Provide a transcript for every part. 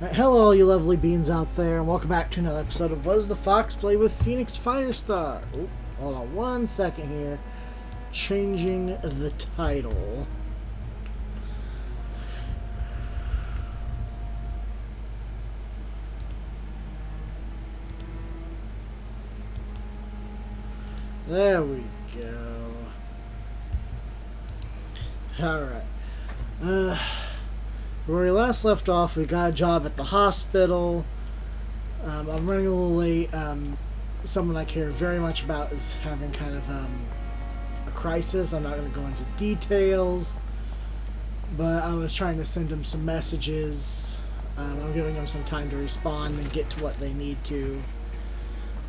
Hello, all you lovely beings out there, and welcome back to another episode of Was the Fox Play with Phoenix Firestar. Oh, hold on one second here. Changing the title. There we go. Alright. Where we last left off, we got a job at the hospital. I'm running a little late. Someone I care very much about is having kind of a crisis. I'm not going to go into details, but I was trying to send them some messages. I'm giving them some time to respond and get to what they need to.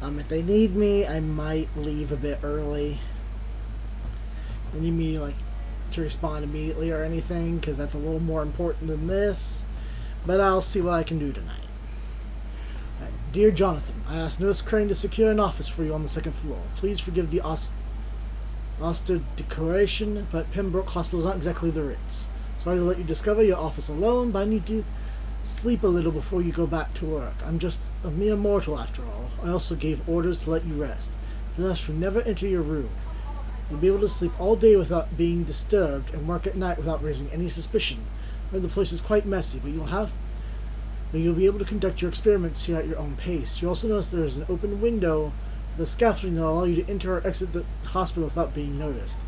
If they need me, I might leave a bit early. They need me to respond immediately or anything, because that's a little more important than this, but I'll see what I can do tonight. Right. Dear Jonathan, I asked Nurse Crane to secure an office for you on the second floor. Please forgive the austere decoration, but Pembroke Hospital is not exactly the Ritz. Sorry to let you discover your office alone, but I need to sleep a little before you go back to work. I'm just a mere mortal after all. I also gave orders to let you rest. Thus, you never enter your room. You'll be able to sleep all day without being disturbed and work at night without raising any suspicion. The place is quite messy, but you'll be able to conduct your experiments here at your own pace. You'll also notice there is an open window, the scaffolding that will allow you to enter or exit the hospital without being noticed.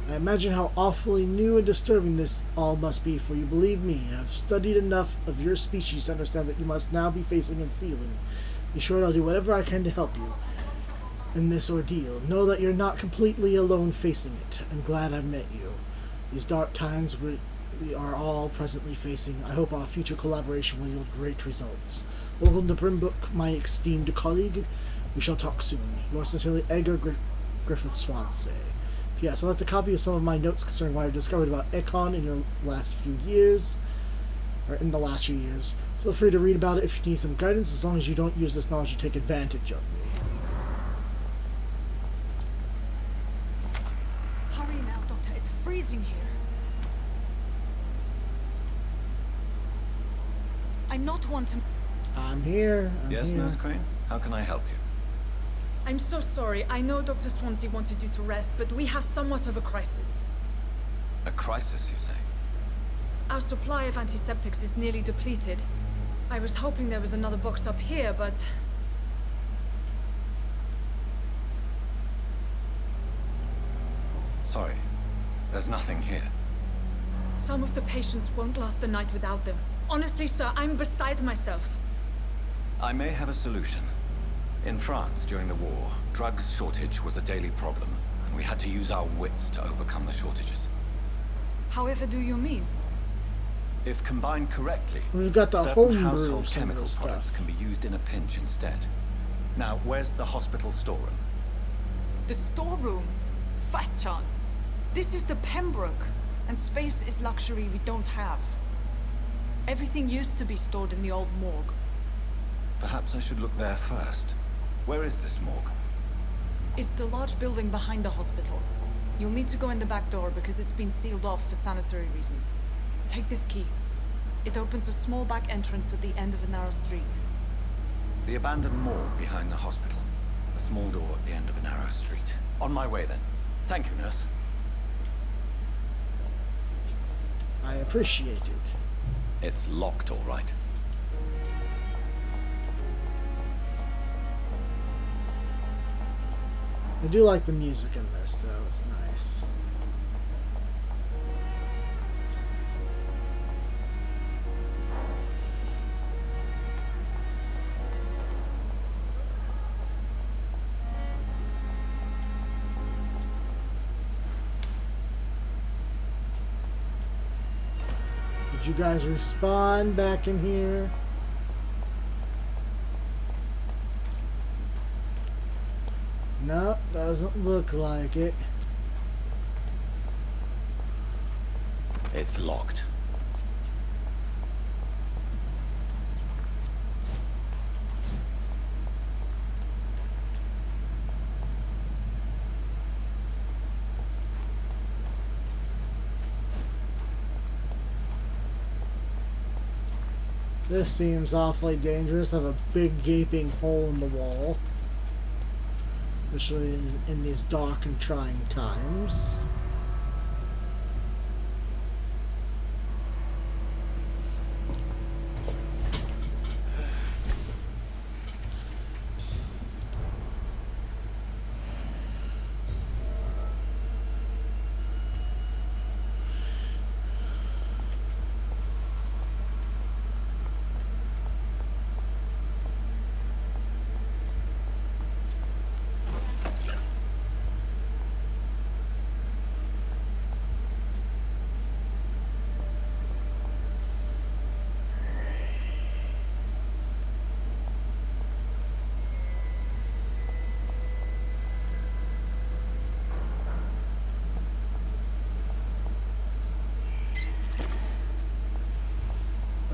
I imagine how awfully new and disturbing this all must be for you. Believe me, I've studied enough of your species to understand that you must now be facing and feeling. Be sure I'll do whatever I can to help you in this ordeal. Know that you're not completely alone facing it. I'm glad I've met you. These dark times we are all presently facing. I hope our future collaboration will yield great results. Welcome to Brimbrook, my esteemed colleague. We shall talk soon. Yours sincerely, Edgar Griffith Swansea. P.S. I left a copy of some of my notes concerning what I've discovered about Econ in the last few years. Feel free to read about it if you need some guidance, as long as you don't use this knowledge to take advantage of me. Freezing here. I'm not one to... I'm here. Yes, Nurse Crane? How can I help you? I'm so sorry. I know Dr. Swansea wanted you to rest, but we have somewhat of a crisis. A crisis, you say? Our supply of antiseptics is nearly depleted. I was hoping there was another box up here, but... Sorry. There's nothing here. Some of the patients won't last the night without them. Honestly, sir, I'm beside myself. I may have a solution. In France, during the war, drugs shortage was a daily problem, and we had to use our wits to overcome the shortages. However do you mean? If combined correctly, we've got the certain home household some chemical of products stuff can be used in a pinch instead. Now, where's the hospital storeroom? The storeroom? Fat chance. This is the Pembroke, and space is luxury we don't have. Everything used to be stored in the old morgue. Perhaps I should look there first. Where is this morgue? It's the large building behind the hospital. You'll need to go in the back door because it's been sealed off for sanitary reasons. Take this key. It opens a small back entrance at the end of a narrow street. The abandoned morgue behind the hospital. A small door at the end of a narrow street. On my way then. Thank you, nurse. I appreciate it. It's locked, all right. I do like the music in this, though. It's nice. Did you guys respawn back in here? No, doesn't look like it. It's locked. This seems awfully dangerous. I have a big gaping hole in the wall. Especially in these dark and trying times.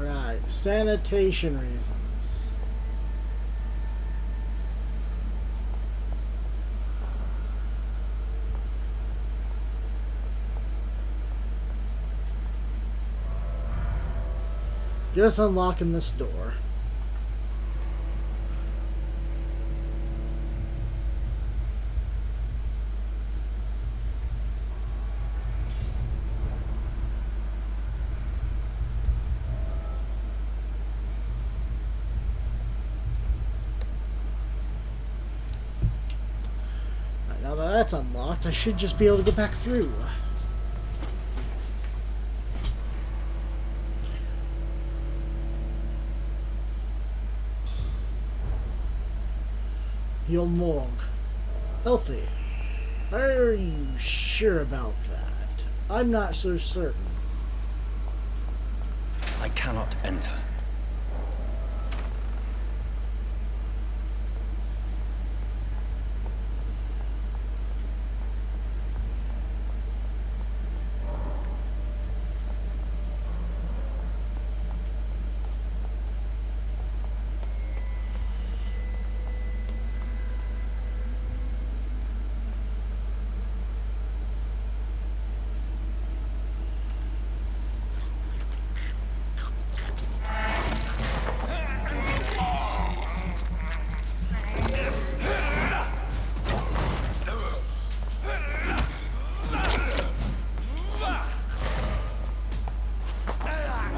Right, sanitation reasons. Just unlocking this door. Right, now that that's unlocked, I should just be able to go back through. Your morgue. Healthy. Are you sure about that? I'm not so certain. I cannot enter.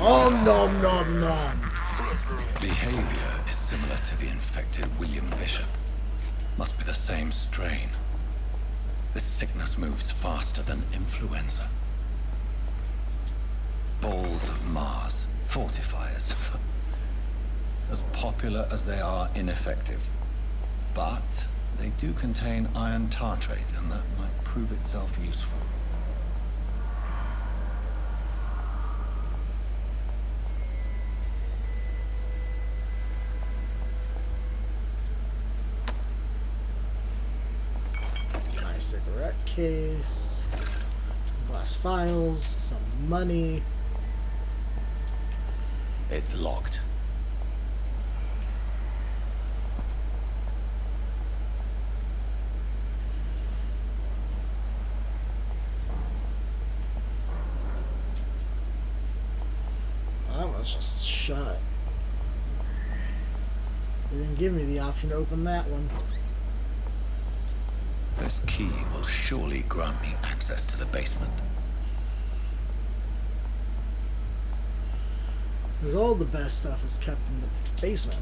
Om nom nom nom. Behavior is similar to the infected William Bishop. Must be the same strain. This sickness moves faster than influenza. Balls of Mars, fortifiers. As popular as they are ineffective. But they do contain iron tartrate, and that might prove itself useful. Cigarette case, glass files, some money. It's locked. That was just shut. They didn't give me the option to open that one. This key will surely grant me access to the basement. Because all the best stuff is kept in the basement.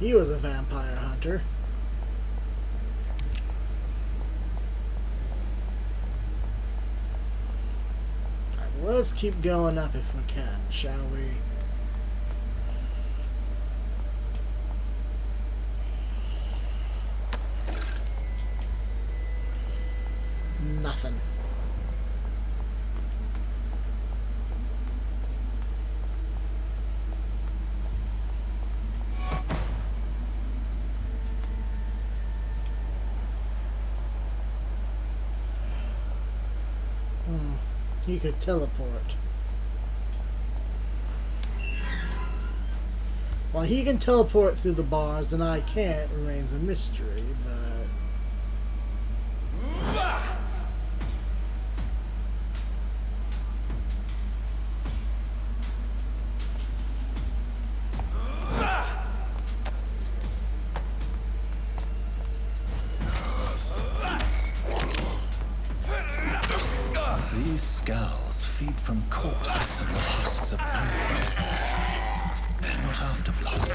He was a vampire hunter. Alright, well, let's keep going up if we can, shall we? Nothing. He could teleport. While he can teleport through the bars and I can't remains a mystery, but... These skulls feed from corpses and the husks of food. They're not after blood.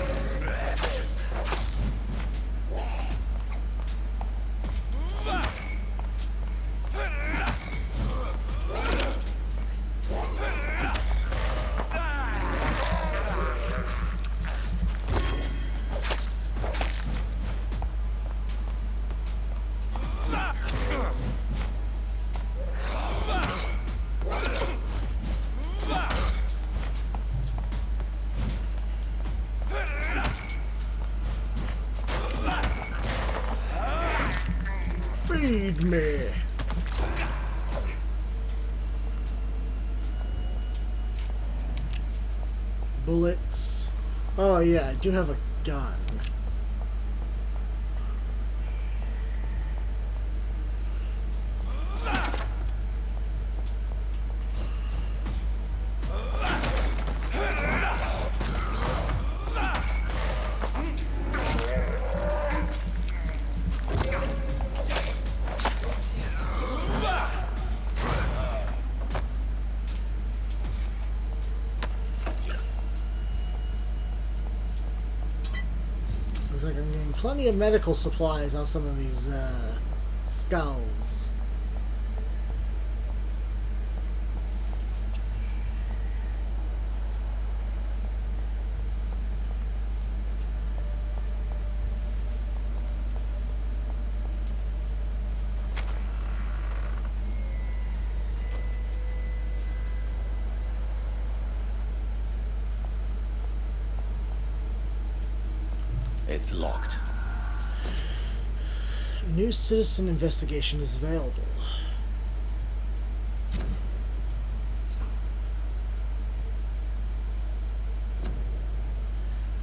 Feed me! Bullets. Oh yeah, I do have a gun. Looks like I'm getting plenty of medical supplies on some of these skulls. It's locked. A new citizen investigation is available.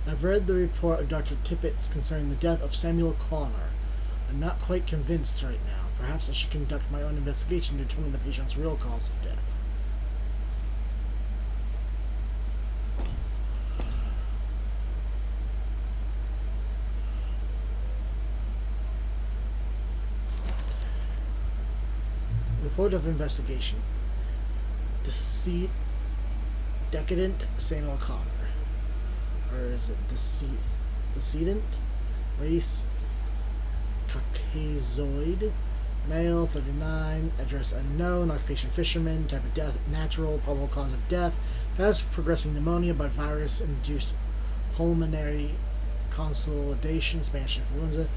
I've read the report of Dr. Tippett's concerning the death of Samuel Connor. I'm not quite convinced right now. Perhaps I should conduct my own investigation to determine the patient's real cause of death. Report of investigation. Decadent Samuel Connor. Or is it decedent? Race Caucasoid. Male, 39. Address unknown. Occupation fisherman. Type of death natural. Probable cause of death. Fast progressing pneumonia by virus induced pulmonary consolidation. Spanish influenza.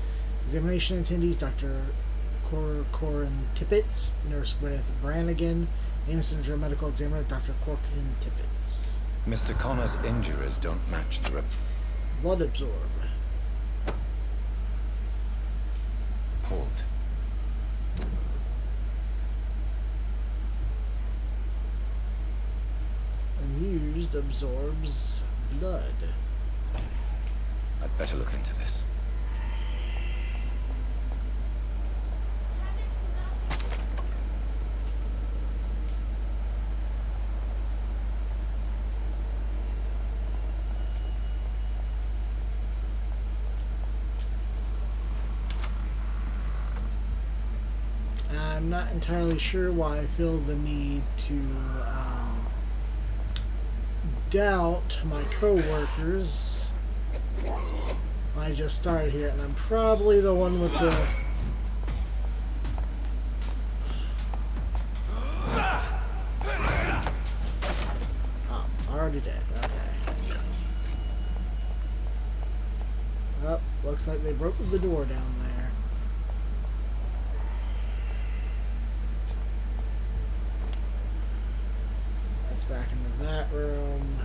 Examination attendees Dr. Corin Tippett, Nurse Gwyneth Brannigan, Name Center Medical Examiner Dr. Corin Tippett. Mr. Connor's injuries don't match the Blood absorb. report. Unused absorbs blood. I'd better look into this. I'm not entirely sure why I feel the need to doubt my co-workers. I just started here, and I'm probably the one with the... Oh, already dead. Okay. Oh, looks like they broke the door down there. Back into that room.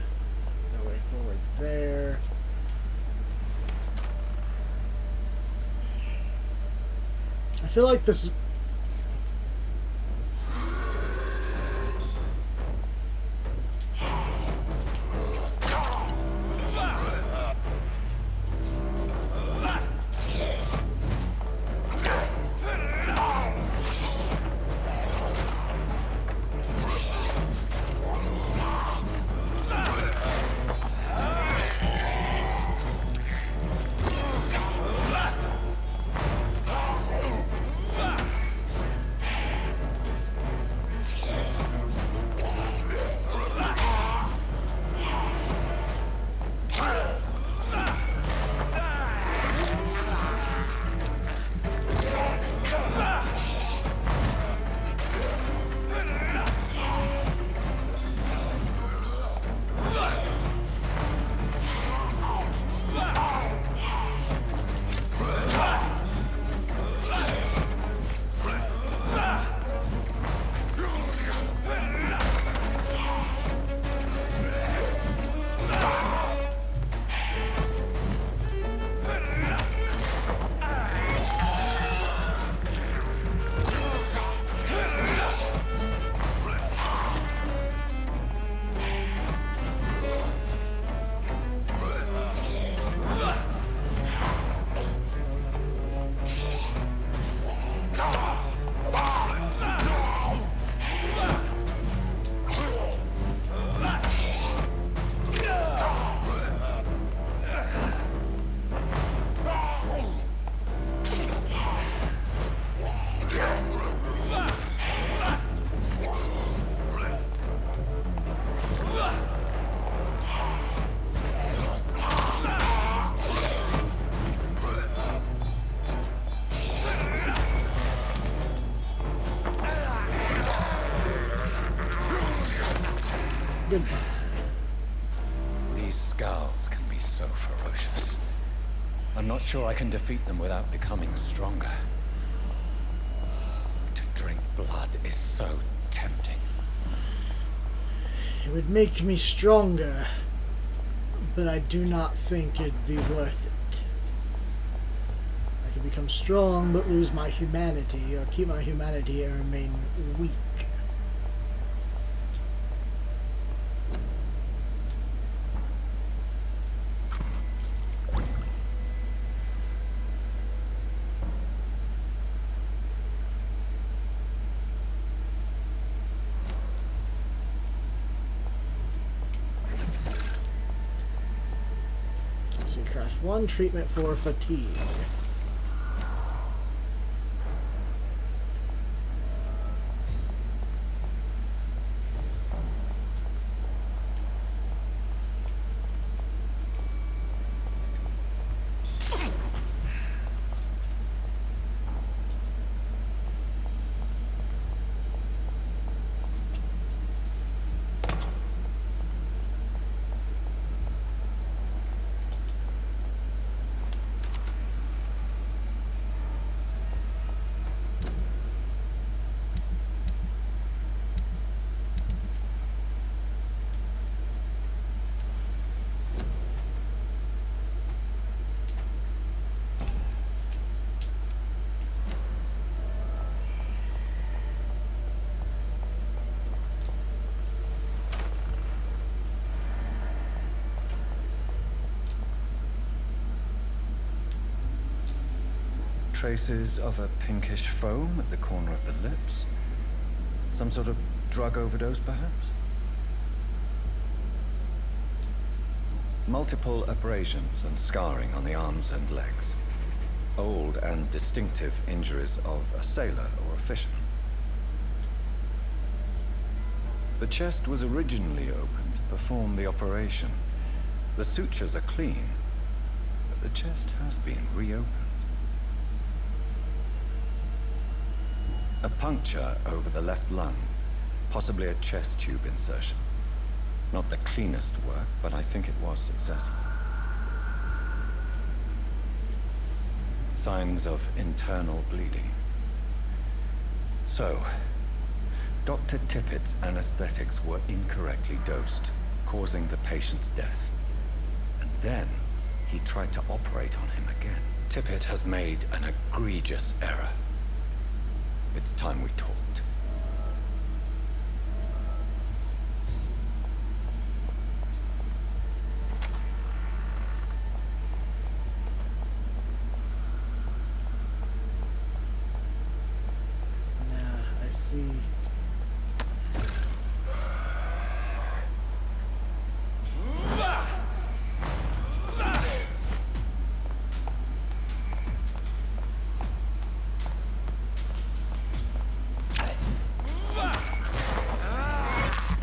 No way forward there. I feel like this... Goodbye. These skulls can be so ferocious. I'm not sure I can defeat them without becoming stronger. To drink blood is so tempting. It would make me stronger, but I do not think it'd be worth it. I could become strong but lose my humanity, or keep my humanity and remain weak. So you craft one treatment for fatigue. Traces of a pinkish foam at the corner of the lips. Some sort of drug overdose, perhaps? Multiple abrasions and scarring on the arms and legs. Old and distinctive injuries of a sailor or a fisherman. The chest was originally opened to perform the operation. The sutures are clean, but the chest has been reopened. A puncture over the left lung, possibly a chest tube insertion. Not the cleanest work, but I think it was successful. Signs of internal bleeding. So, Dr. Tippett's anesthetics were incorrectly dosed, causing the patient's death. And then, he tried to operate on him again. Tippett has made an egregious error. It's time we talked. I see.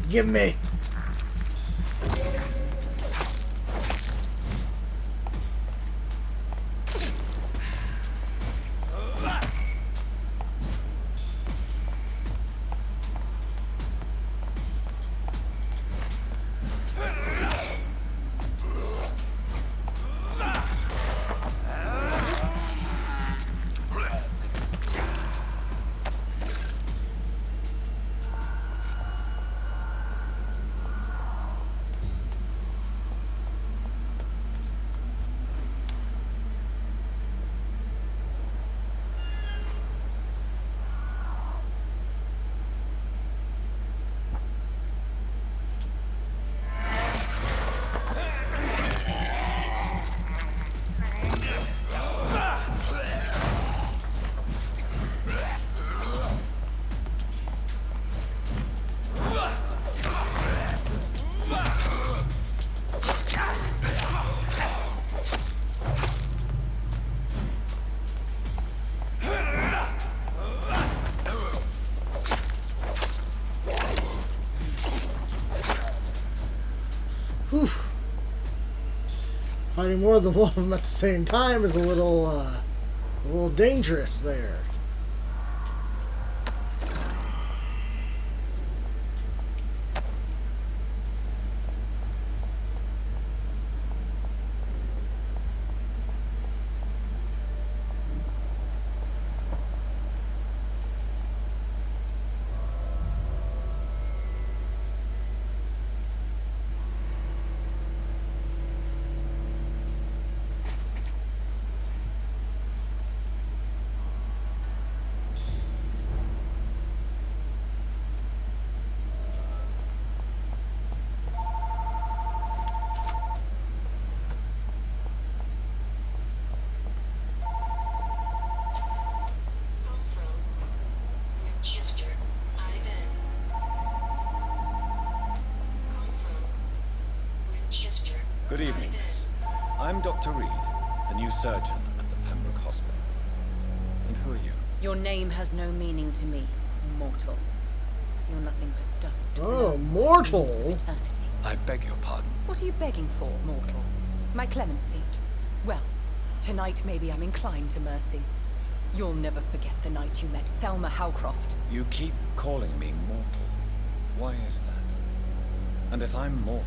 Give me. Whew. Fighting more than one of them at the same time is a little dangerous there. Good evening, miss. I'm Dr. Reed, the new surgeon at the Pembroke Hospital. And who are you? Your name has no meaning to me, mortal. You're nothing but dust. Oh, blood, mortal. winds of eternity. I beg your pardon. What are you begging for, mortal? My clemency? Well, tonight maybe I'm inclined to mercy. You'll never forget the night you met Thelma Howcroft. You keep calling me mortal. Why is that? And if I'm mortal,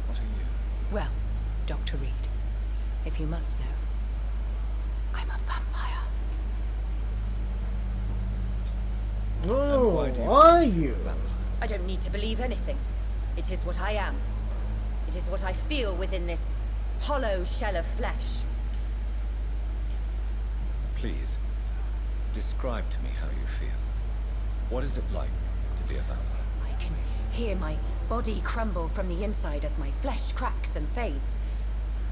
what are you? Well, Dr. Reed, if you must know, I'm a vampire. Oh, why do you are you? I don't need to believe anything. It is what I am. It is what I feel within this hollow shell of flesh. Please, describe to me how you feel. What is it like to be a vampire? I can hear my body crumble from the inside as my flesh cracks and fades.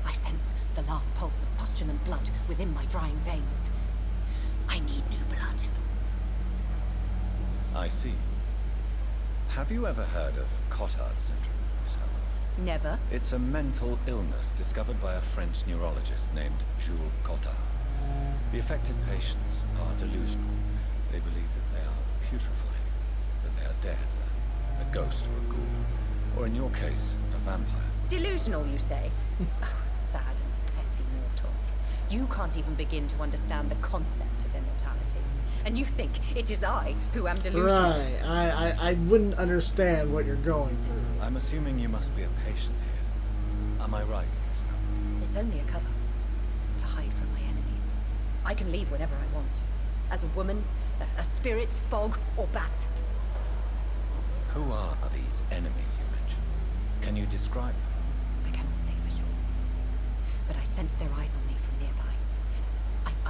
I sense the last pulse of postulant blood within my drying veins. I need new blood. I see. Have you ever heard of Cotard syndrome, Miss Howcroft? Never. It's a mental illness discovered by a French neurologist named Jules Cotard. The affected patients are delusional. They believe that they are putrefying, that they are dead, a ghost or a ghoul, or in your case, a vampire. Delusional, you say? Oh, sad and petty mortal. You can't even begin to understand the concept of immortality. And you think it is I who am delusional. Right. I wouldn't understand what you're going through. I'm assuming you must be a patient here. Am I right, Miss Howcroft? It's only a cover. To hide from my enemies. I can leave whenever I want. As a woman, a spirit, fog, or bat. Who are these enemies you mentioned? Can you describe them? I cannot say for sure. But I sense their eyes on me from nearby.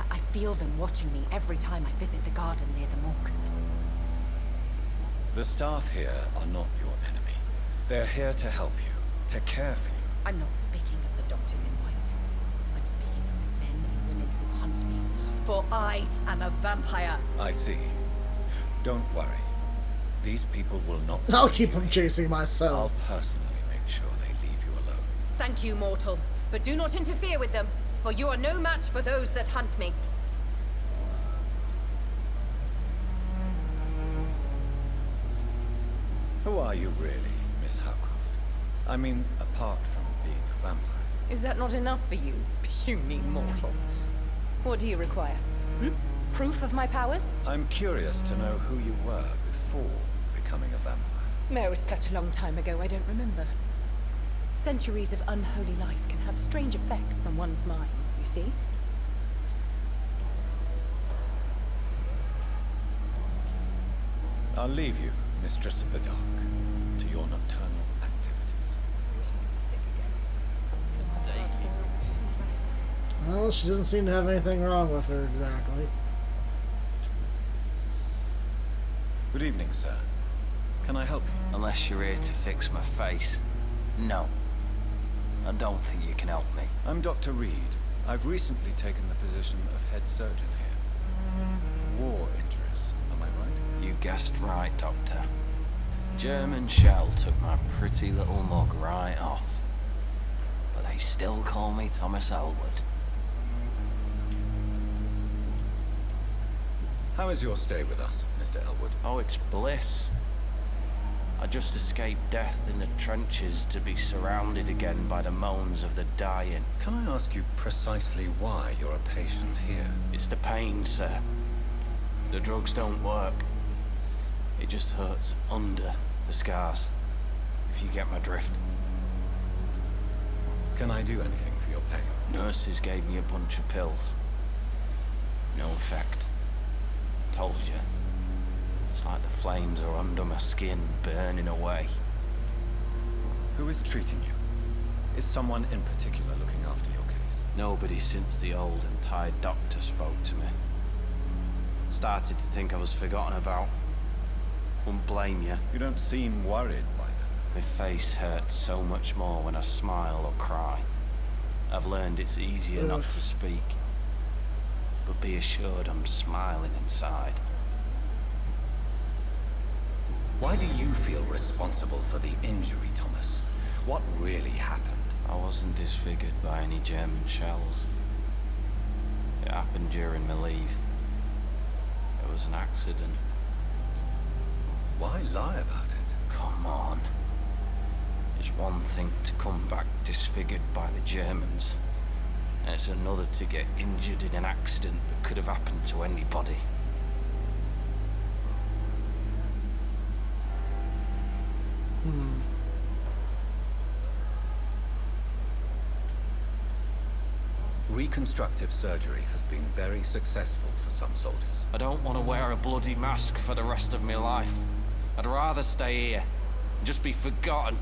I feel them watching me every time I visit the garden near the morgue. The staff here are not your enemy. They're here to help you, to care for you. I'm not speaking of the doctors in white. I'm speaking of the men and women who hunt me. For I am a vampire. I see. Don't worry. These people will not... I'll find keep you them here. chasing myself. I'll personally make sure they leave you alone. Thank you, mortal. But do not interfere with them, for you are no match for those that hunt me. Who are you really, Miss Howcroft? I mean, apart from being a vampire. Is that not enough for you, puny mortal? What do you require? Proof of my powers? I'm curious to know who you were before becoming a vampire. It was such a long time ago, I don't remember. Centuries of unholy life can have strange effects on one's minds, you see? I'll leave you, Mistress of the Dark, to your nocturnal activities. Well, she doesn't seem to have anything wrong with her exactly. Good evening, sir. Can I help you? Unless you're here to fix my face. No. I don't think you can help me. I'm Dr. Reed. I've recently taken the position of head surgeon here. War injuries, am I right? You guessed right, Doctor. German shell took my pretty little mug right off. But they still call me Thomas Elwood. How is your stay with us, Mr. Elwood? Oh, it's bliss. I just escaped death in the trenches to be surrounded again by the moans of the dying. Can I ask you precisely why you're a patient here? It's the pain, sir. The drugs don't work. It just hurts under the scars, if you get my drift. Can I do anything for your pain? Nurses gave me a bunch of pills. No effect. Told you. It's like the flames are under my skin, burning away. Who is treating you? Is someone in particular looking after your case? Nobody since the old and tired doctor spoke to me. Started to think I was forgotten about. Wouldn't blame you. You don't seem worried by that. My face hurts so much more when I smile or cry. I've learned it's easier not to speak. But be assured I'm smiling inside. Why do you feel responsible for the injury, Thomas? What really happened? I wasn't disfigured by any German shells. It happened during my leave. It was an accident. Why lie about it? Come on. It's one thing to come back disfigured by the Germans, and it's another to get injured in an accident that could have happened to anybody. Reconstructive surgery has been very successful for some soldiers. I don't want to wear a bloody mask for the rest of my life. I'd rather stay here and just be forgotten.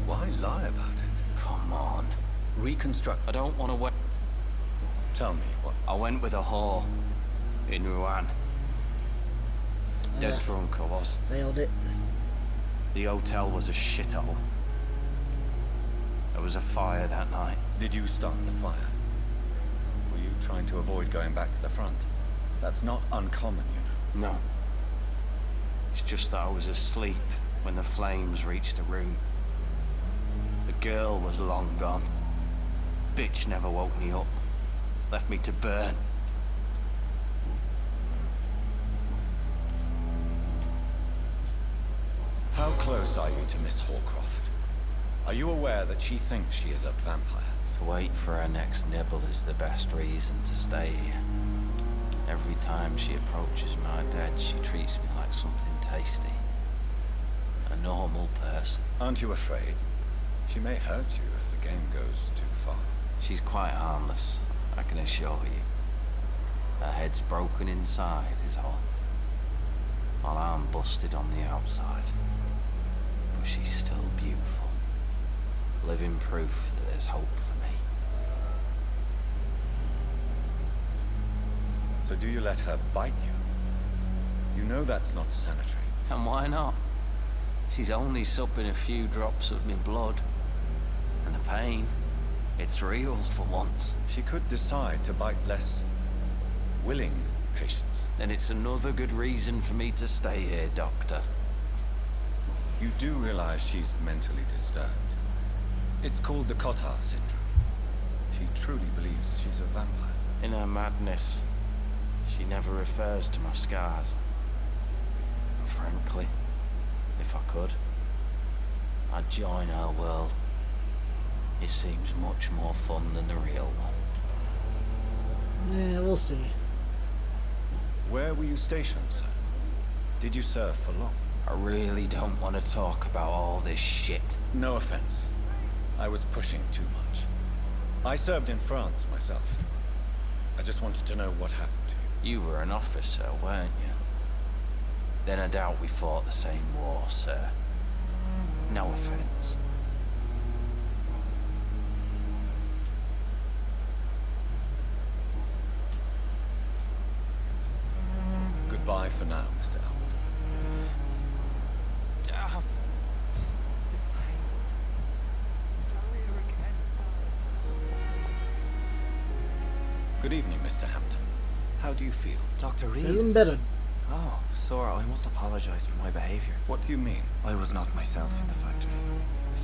Why lie about it? Come on. Reconstruct. I don't want to wear... Tell me what. I went with a whore in Rouen. Dead drunk I was. Failed it. The hotel was a shithole. There was a fire that night. Did you start the fire? Were you trying to avoid going back to the front? That's not uncommon, you know. No. It's just that I was asleep when the flames reached the room. The girl was long gone. Bitch never woke me up. Left me to burn. How close are you to Miss Horcroft? Are you aware that she thinks she is a vampire? To wait for her next nibble is the best reason to stay here. Every time she approaches my bed, she treats me like something tasty. A normal person. Aren't you afraid? She may hurt you if the game goes too far. She's quite harmless, I can assure you. Her head's broken inside is all. While I'm busted on the outside. But she's still beautiful. Living proof that there's hope for me. So do you let her bite you? You know that's not sanitary. And why not? She's only supping a few drops of me blood. And the pain, it's real for once. She could decide to bite less willing patients. Then it's another good reason for me to stay here, Doctor. You do realize she's mentally disturbed. It's called the Cotard syndrome. She truly believes she's a vampire. In her madness, she never refers to my scars. Frankly, if I could, I'd join her world. It seems much more fun than the real one. Yeah, we'll see. Where were you stationed, sir? Did you serve for long? I really don't want to talk about all this shit. No offense. I was pushing too much. I served in France myself. I just wanted to know what happened to you. You were an officer, weren't you? Then I doubt we fought the same war, sir. No offense. Goodbye for now, Mr. Elwood. Damn. Good evening, Mr. Hampton. How do you feel? Dr. Reed. Feeling better. Oh, Sora, I must apologize for my behavior. What do you mean? I was not myself in the factory.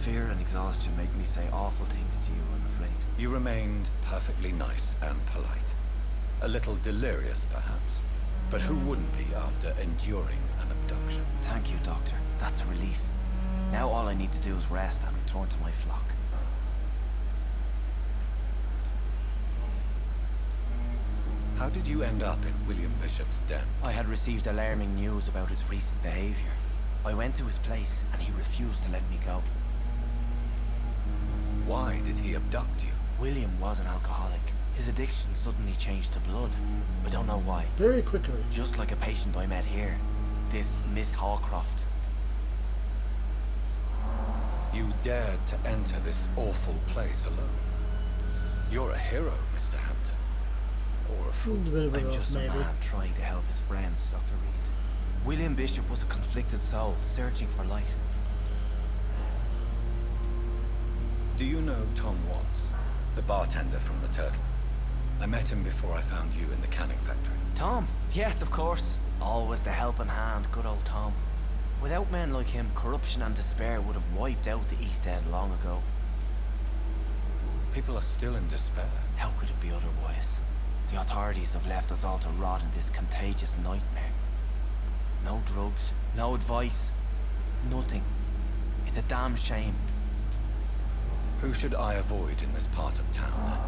Fear and exhaustion made me say awful things to you, I'm afraid. You remained perfectly nice and polite. A little delirious, perhaps. But who wouldn't be after enduring an abduction? Thank you, Doctor. That's a relief. Now all I need to do is rest and return to my flock. How did you end up in William Bishop's den? I had received alarming news about his recent behavior. I went to his place and he refused to let me go. Why did he abduct you? William was an alcoholic. His addiction suddenly changed to blood. I don't know why. Very quickly. Just like a patient I met here. This Miss Hawcroft. You dared to enter this awful place alone. You're a hero, Mr. Hampton. Or a A fool. bit of I'm a just a maybe. man trying to help his friends, Dr. Reed. William Bishop was a conflicted soul, searching for light. Do you know Tom Watts, the bartender from the Turtle? I met him before I found you in the canning factory. Tom? Yes, of course. Always the helping hand, good old Tom. Without men like him, corruption and despair would have wiped out the East End long ago. People are still in despair. How could it be otherwise? The authorities have left us all to rot in this contagious nightmare. No drugs, no advice, nothing. It's a damn shame. Who should I avoid in this part of town, then?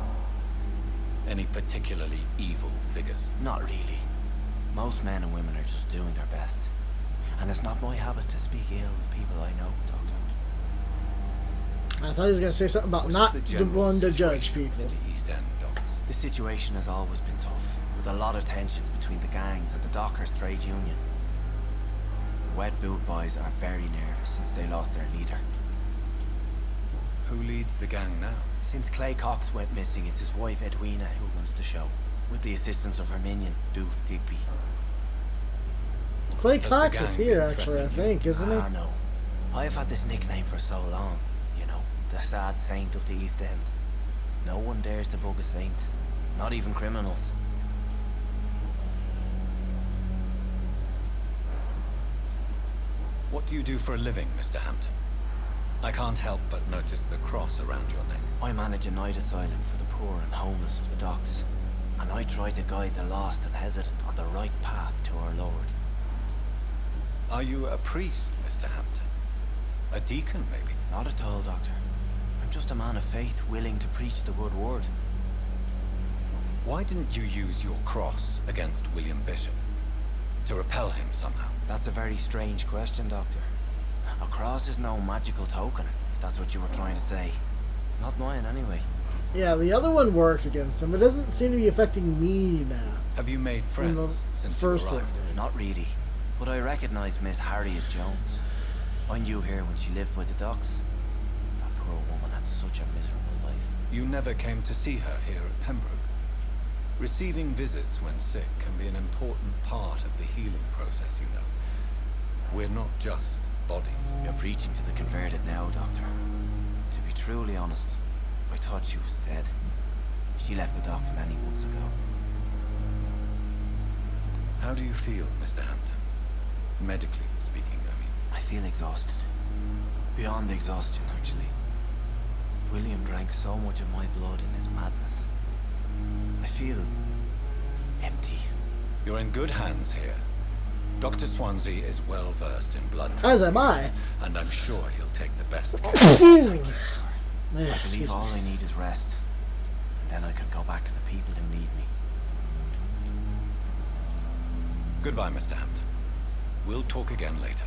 Any particularly evil figures? Not really. Most men and women are just doing their best. And it's not my habit to speak ill of people I know, Doctor. I thought he was going to say something about not the general one to judge situation people. in the East End, Docs? The situation has always been tough, with a lot of tensions between the gangs and the Dockers Trade Union. The Wet Boot Boys are very nervous since they lost their leader. Who leads the gang now? Since Clay Cox went missing, it's his wife Edwina who runs the show, with the assistance of her minion, Dooth Digby. Clay Has the Cox is gang here, been actually, I threatening you? think, isn't he? Ah, no. I've had this nickname for so long, you know, the sad saint of the East End. No one dares to bug a saint, not even criminals. What do you do for a living, Mr. Hampton? I can't help but notice the cross around your neck. I manage a night asylum for the poor and homeless of the docks, and I try to guide the lost and hesitant on the right path to our Lord. Are you a priest, Mr. Hampton? A deacon, maybe? Not at all, Doctor. I'm just a man of faith willing to preach the good word. Why didn't you use your cross against William Bishop? To repel him somehow? That's a very strange question, Doctor. A cross is no magical token, if that's what you were trying to say. Not mine, anyway. Yeah, the other one worked against him. It doesn't seem to be affecting me now. Have you made In the friends since first you one. arrived? Not really. But I recognize Miss Harriet Jones. I knew her when she lived by the docks. That poor woman had such a miserable life. You never came to see her here at Pembroke. Receiving visits when sick can be an important part of the healing process, you know. We're not just bodies. You're preaching to the converted now, Doctor. To be truly honest, I thought she was dead. She left the docks many months ago. How do you feel, Mr. Hampton? Medically speaking, I mean. I feel exhausted. Beyond exhaustion, actually. William drank so much of my blood in his madness. I feel empty. You're in good hands here. Dr. Swansea is well versed in blood As am I. transfusion, and I'm sure he'll take the best care. Excuse I me. believe all I need is rest. And then I can go back to the people who need me. Goodbye, Mr. Hampton. We'll talk again later.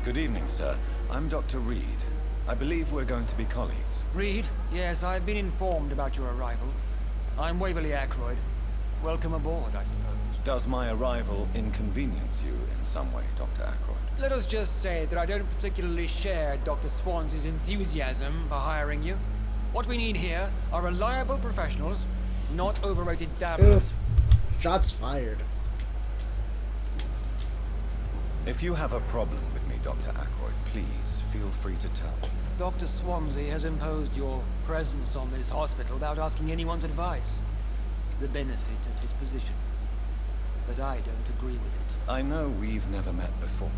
Good evening, sir. I'm Dr. Reed. I believe we're going to be colleagues. Reed, yes, I've been informed about your arrival. I'm Waverly Ackroyd. Welcome aboard, I suppose. Does my arrival inconvenience you in some way, Dr. Ackroyd? Let us just say that I don't particularly share Dr. Swansea's enthusiasm for hiring you. What we need here are reliable professionals, not overrated dabblers. Shots fired. If you have a problem with me, Dr. Ackroyd, please feel free to tell me. Dr. Swansea has imposed your presence on this hospital without asking anyone's advice. The benefit of his position. But I don't agree with it. I know we've never met before,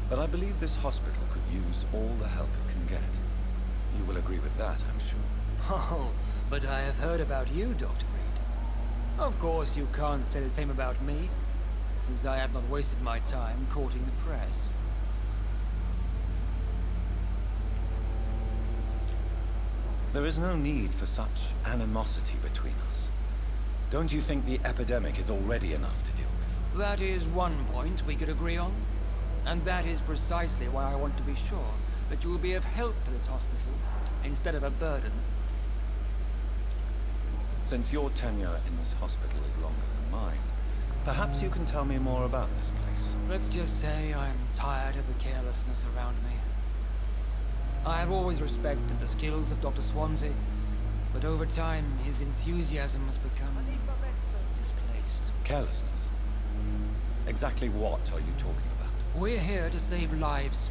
but I believe this hospital could use all the help it can get. You will agree with that, I'm sure. Oh, but I have heard about you, Dr. Reed. Of course, you can't say the same about me, since I have not wasted my time courting the press. There is no need for such animosity between us. Don't you think the epidemic is already enough to deal with? That is one point we could agree on. And that is precisely why I want to be sure that you will be of help to this hospital, instead of a burden. Since your tenure in this hospital is longer than mine, perhaps you can tell me more about this place. Let's just say I'm tired of the carelessness around me. I have always respected the skills of Dr. Swansea, but over time his enthusiasm has become displaced. Carelessness? Exactly what are you talking about? We're here to save lives.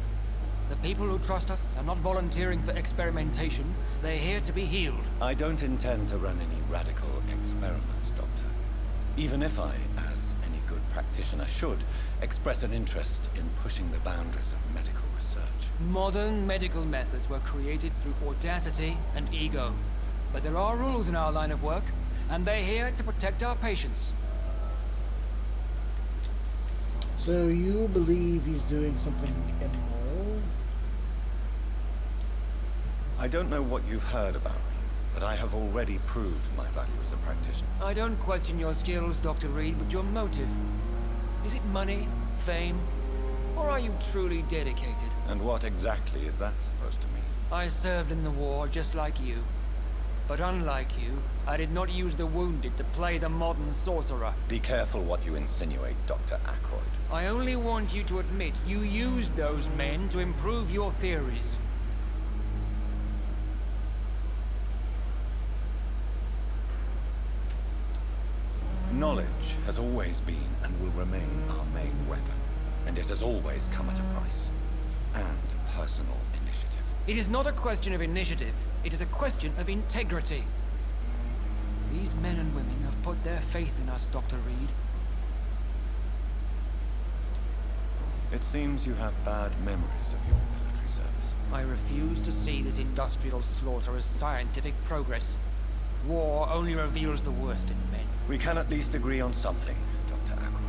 The people who trust us are not volunteering for experimentation. They're here to be healed. I don't intend to run any radical experiments, Doctor. Even if I, as any good practitioner should, express an interest in pushing the boundaries of medical research. Modern medical methods were created through audacity and ego. But there are rules in our line of work, and they're here to protect our patients. So you believe he's doing something immoral? I don't know what you've heard about me, but I have already proved my value as a practitioner. I don't question your skills, Dr. Reed, but your motive. Is it money, fame, or are you truly dedicated? And what exactly is that supposed to mean? I served in the war just like you. But unlike you, I did not use the wounded to play the modern sorcerer. Be careful what you insinuate, Dr. Ackroyd. I only want you to admit you used those men to improve your theories. Knowledge has always been and will remain our main weapon, and it has always come at a price. And personal initiative. It is not a question of initiative, it is a question of integrity. These men and women have put their faith in us, Dr. Reed. It seems you have bad memories of your military service. I refuse to see this industrial slaughter as scientific progress. War only reveals the worst in men. We can at least agree on something, Dr. Ackroyd.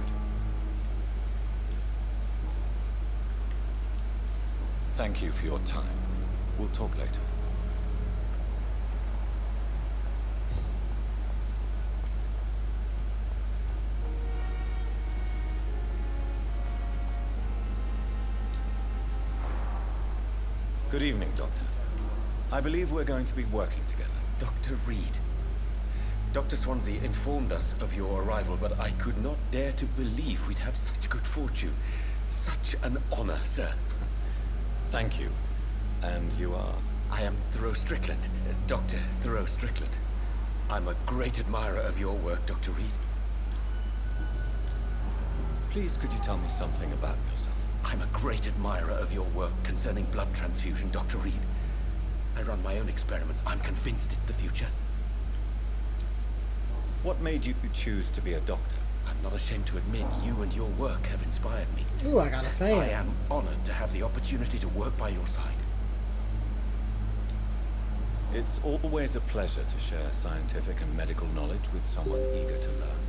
Thank you for your time. We'll talk later. Good evening, Doctor. I believe we're going to be working together. Dr. Reed. Dr. Swansea informed us of your arrival, but I could not dare to believe we'd have such good fortune. Such an honor, sir. Thank you. And you are? I am Thoreau Strickland, Dr. Thoreau Strickland. I'm a great admirer of your work, Dr. Reed. Please, could you tell me something about yourself? I'm a great admirer of your work concerning blood transfusion, Dr. Reed. I run my own experiments. I'm convinced it's the future. What made you choose to be a doctor? I'm not ashamed to admit you and your work have inspired me. Ooh, I got a fan. I am honored to have the opportunity to work by your side. It's always a pleasure to share scientific and medical knowledge with someone eager to learn.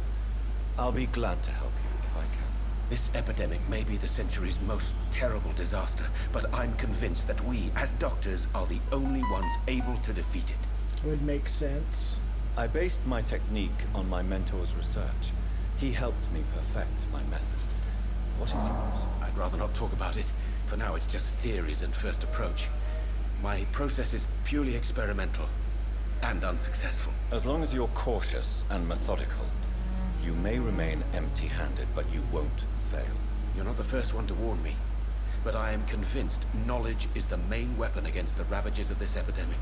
I'll be glad to help you if I can. This epidemic may be the century's most terrible disaster, but I'm convinced that we, as doctors, are the only ones able to defeat it. Would make sense. I based my technique on my mentor's research. He helped me perfect my method. What is yours? I'd rather not talk about it. For now, it's just theories and first approach. My process is purely experimental and unsuccessful. As long as you're cautious and methodical, you may remain empty-handed, but you won't fail. You're not the first one to warn me, but I am convinced knowledge is the main weapon against the ravages of this epidemic.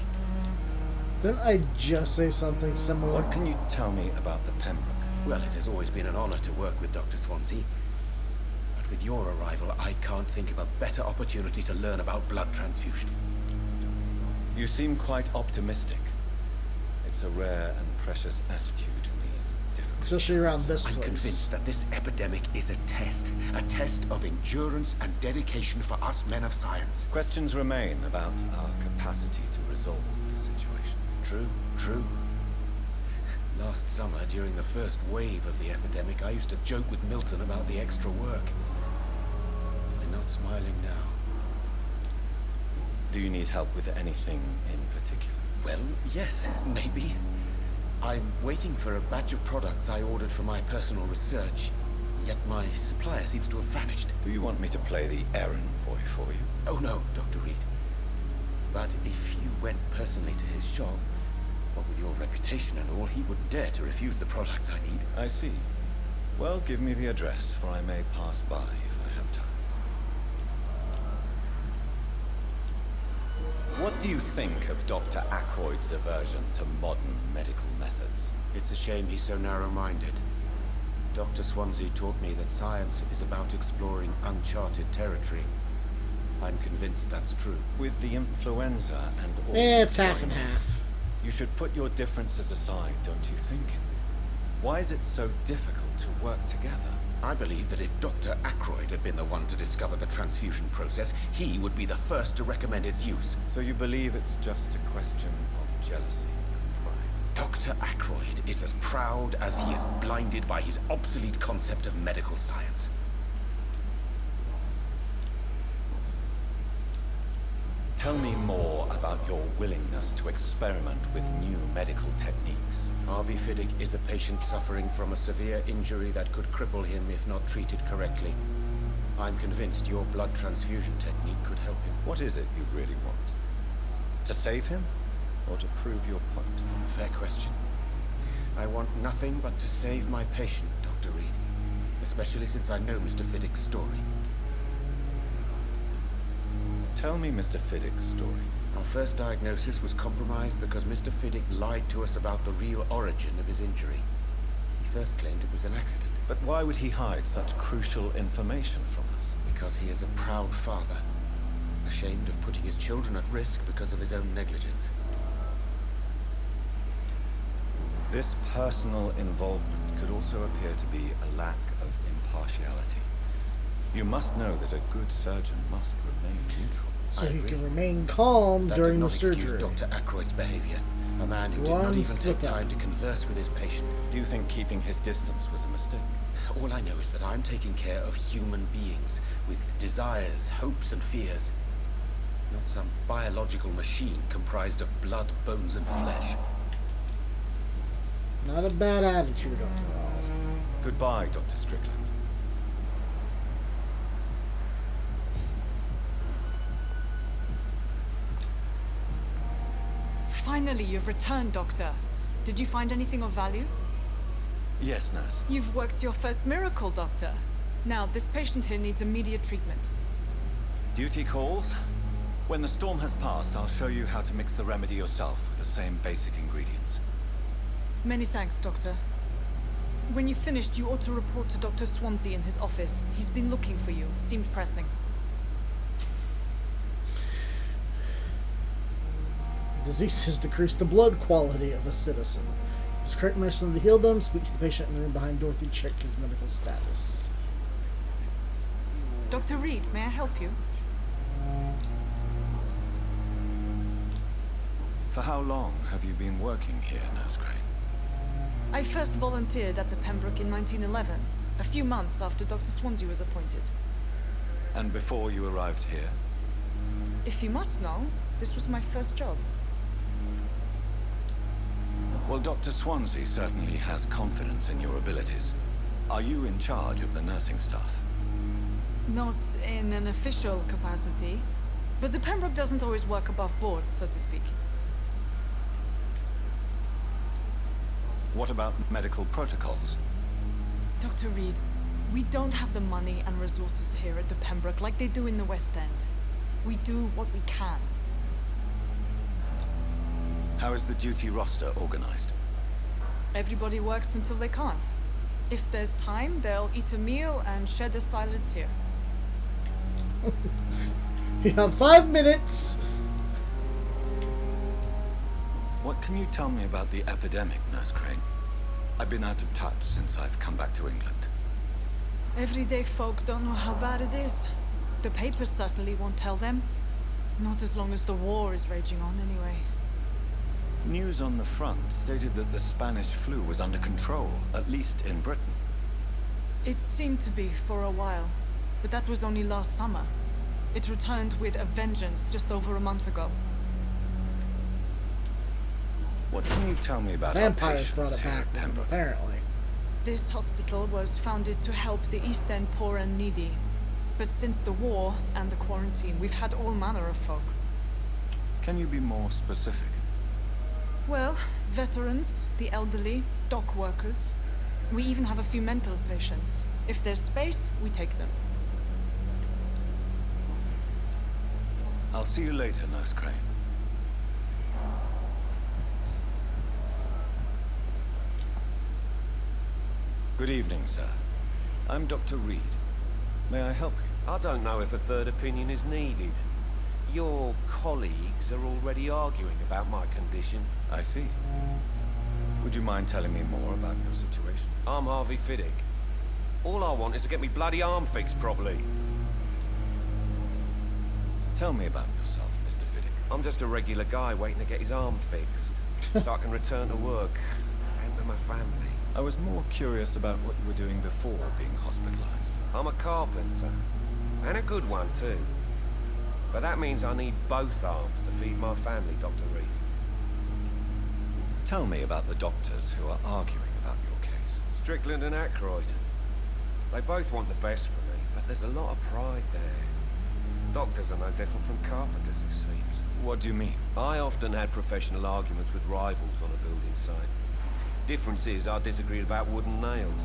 Didn't I just say something similar? What can you tell me about the Pembroke? Well, it has always been an honor to work with Dr. Swansea. But with your arrival, I can't think of a better opportunity to learn about blood transfusion. You seem quite optimistic. It's a rare and precious attitude in these difficult... Especially around this I'm place. convinced that this epidemic is a test of endurance and dedication for us men of science. Questions remain about our capacity to resolve the situation. True. Last summer, during the first wave of the epidemic, I used to joke with Milton about the extra work. I'm not smiling now. Do you need help with anything in particular? Well, yes, maybe. I'm waiting for a batch of products I ordered for my personal research, yet my supplier seems to have vanished. Do you want me to play the errand boy for you? Oh no, Dr. Reed. But if you went personally to his shop, what with your reputation and all, he wouldn't dare to refuse the products I need. I see. Well, give me the address, for I may pass by if I have time. What do you think of Dr. Ackroyd's aversion to modern medical methods? It's a shame he's so narrow-minded. Dr. Swansea taught me that science is about exploring uncharted territory. I'm convinced that's true. With the influenza and all... It's half and half. You should put your differences aside, don't you think? Why is it so difficult to work together? I believe that if Dr. Ackroyd had been the one to discover the transfusion process, he would be the first to recommend its use. So you believe it's just a question of jealousy and pride? Dr. Ackroyd is as proud as he is blinded by his obsolete concept of medical science. Tell me more about your willingness to experiment with new medical techniques. Harvey Fiddick is a patient suffering from a severe injury that could cripple him if not treated correctly. I'm convinced your blood transfusion technique could help him. What is it you really want? To save him? Or to prove your point? Fair question. I want nothing but to save my patient, Dr. Reed. Especially since I know Mr. Fiddick's story. Tell me Mr. Fiddick's story. Our first diagnosis was compromised because Mr. Fiddick lied to us about the real origin of his injury. He first claimed it was an accident. But why would he hide such crucial information from us? Because he is a proud father, ashamed of putting his children at risk because of his own negligence. This personal involvement could also appear to be a lack of impartiality. You must know that a good surgeon must remain neutral. So he can remain calm during the surgery. That does not excuse Dr. Ackroyd's behavior. A man who did not even take time to converse with his patient. Do you think keeping his distance was a mistake? All I know is that I'm taking care of human beings with desires, hopes, and fears. Not some biological machine comprised of blood, bones, and flesh. Not a bad attitude overall. Goodbye, Dr. Strickland. Finally, you've returned, Doctor. Did you find anything of value? Yes, nurse. You've worked your first miracle, Doctor. Now, this patient here needs immediate treatment. Duty calls? When the storm has passed, I'll show you how to mix the remedy yourself with the same basic ingredients. Many thanks, Doctor. When you've finished, you ought to report to Dr. Swansea in his office. He's been looking for you. Seemed pressing. Disease has decreased the blood quality of a citizen. His correct mission to heal them. Speak to the patient in the room behind Dorothy. Check his medical status. Dr. Reed, may I help you? For how long have you been working here, Nurse Crane? I first volunteered at the Pembroke in 1911, a few months after Dr. Swansea was appointed. And before you arrived here? If you must know, this was my first job. Well, Dr. Swansea certainly has confidence in your abilities. Are you in charge of the nursing staff? Not in an official capacity, but the Pembroke doesn't always work above board, so to speak. What about medical protocols? Dr. Reed, we don't have the money and resources here at the Pembroke like they do in the West End. We do what we can. How is the duty roster organized? Everybody works until they can't. If there's time, they'll eat a meal and shed a silent tear. You have 5 minutes! What can you tell me about the epidemic, Nurse Crane? I've been out of touch since I've come back to England. Everyday folk don't know how bad it is. The papers certainly won't tell them. Not as long as the war is raging on, anyway. News on the front stated that the Spanish flu was under control, at least in Britain. It seemed to be for a while, but that was only last summer. It returned with a vengeance just over a month ago. What can you tell me about Vampires brought it here back, at Pembroke? apparently. This hospital was founded to help the East End poor and needy. But since the war and the quarantine, we've had all manner of folk. Can you be more specific? Well, veterans, the elderly, dock workers. We even have a few mental patients. If there's space, we take them. I'll see you later, Nurse Crane. Good evening, sir. I'm Dr. Reed. May I help you? I don't know if a third opinion is needed. Your colleagues are already arguing about my condition. I see. Would you mind telling me more about your situation? I'm Harvey Fiddick. All I want is to get me bloody arm fixed properly. Tell me about yourself, Mr. Fiddick. I'm just a regular guy waiting to get his arm fixed, so I can return to work and to my family. I was more curious about what you were doing before being hospitalized. I'm a carpenter, and a good one too. But that means I need both arms to feed my family, Dr. Reed. Tell me about the doctors who are arguing about your case. Strickland and Aykroyd. They both want the best for me, but there's a lot of pride there. Doctors are no different from carpenters, it seems. What do you mean? I often had professional arguments with rivals on a building site. Difference is I disagreed about wooden nails,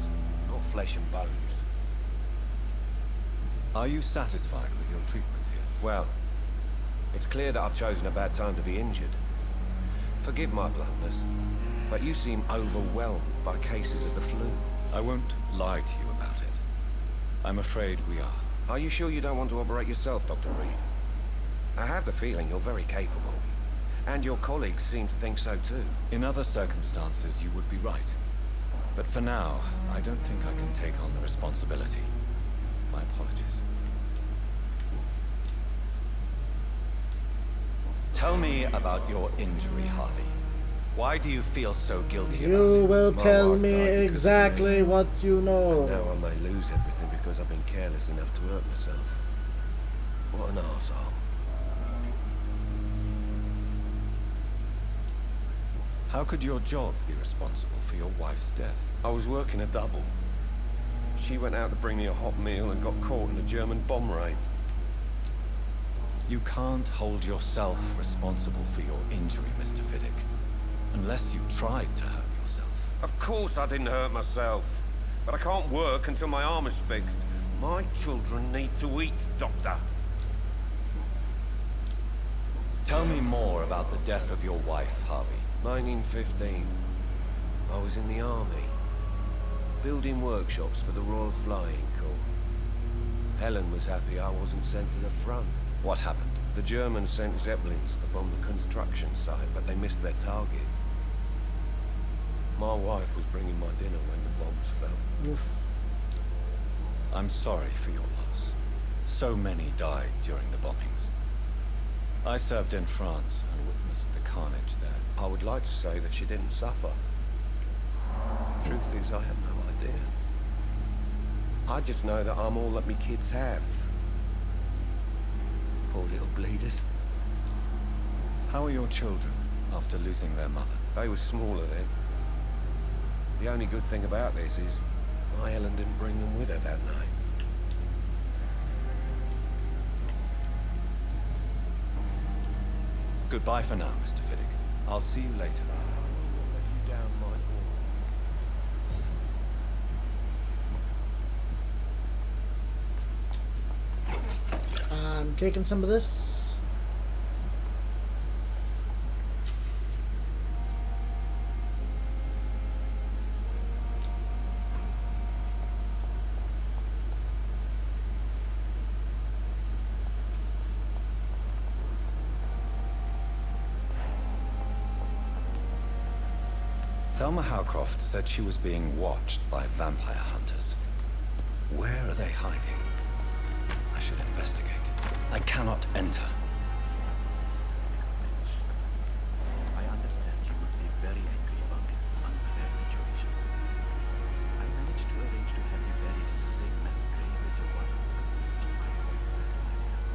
not flesh and bones. Are you satisfied with your treatment here? Well, it's clear that I've chosen a bad time to be injured. Forgive my bluntness, but you seem overwhelmed by cases of the flu. I won't lie to you about it. I'm afraid we are. Are you sure you don't want to operate yourself, Dr. Reed? I have the feeling you're very capable. And your colleagues seem to think so too. In other circumstances, you would be right. But for now, I don't think I can take on the responsibility. My apologies. Tell me about your injury, Harvey. Why do you feel so guilty about You it? will My tell wife me died because of exactly what you know. Now I may lose everything because I've been careless enough to hurt myself. What an arsehole. How could your job be responsible for your wife's death? I was working a double. She went out to bring me a hot meal and got caught in a German bomb raid. You can't hold yourself responsible for your injury, Mr. Fiddick. Unless you tried to hurt yourself. Of course I didn't hurt myself. But I can't work until my arm is fixed. My children need to eat, Doctor. Tell me more about the death of your wife, Harvey. 1915. I was in the army. Building workshops for the Royal Flying Corps. Helen was happy I wasn't sent to the front. What happened? The Germans sent Zeppelins to bomb the construction site, but they missed their target. My wife was bringing my dinner when the bombs fell. Oof. I'm sorry for your loss. So many died during the bombings. I served in France and witnessed the carnage there. I would like to say that she didn't suffer. The truth is, I have no idea. I just know that I'm all that me kids have. Poor little bleeders. How are your children after losing their mother? They were smaller then. The only good thing about this is my Helen didn't bring them with her that night. Goodbye for now, Mr. Fiddick. I'll see you later. I'm taking some of this. Thelma Howcroft said she was being watched by vampire hunters. Where are they hiding? I should investigate. I cannot enter. I understand you would be very angry about this unfair situation. I managed to arrange to have you buried in the same mass grave as your wife. I hope that might help.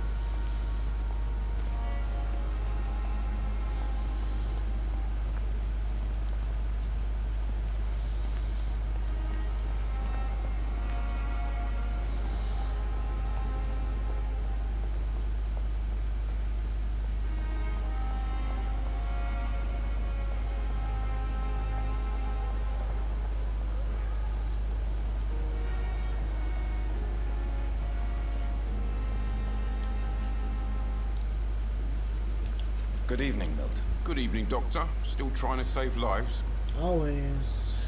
Good evening, Milton. Good evening, Doctor. Still trying to save lives? Always.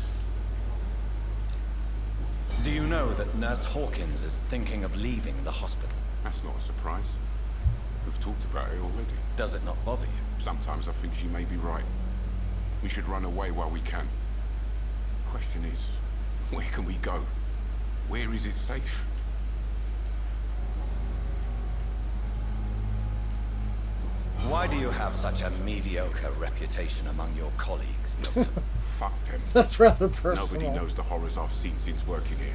Do you know that Nurse Hawkins is thinking of leaving the hospital? That's not a surprise. We've talked about it already. Does it not bother you? Sometimes I think she may be right. We should run away while we can. Question is, where can we go? Where is it safe? Why do you have such a mediocre reputation among your colleagues, Doctor? Fuck them. That's rather personal. Nobody knows the horrors I've seen since working here.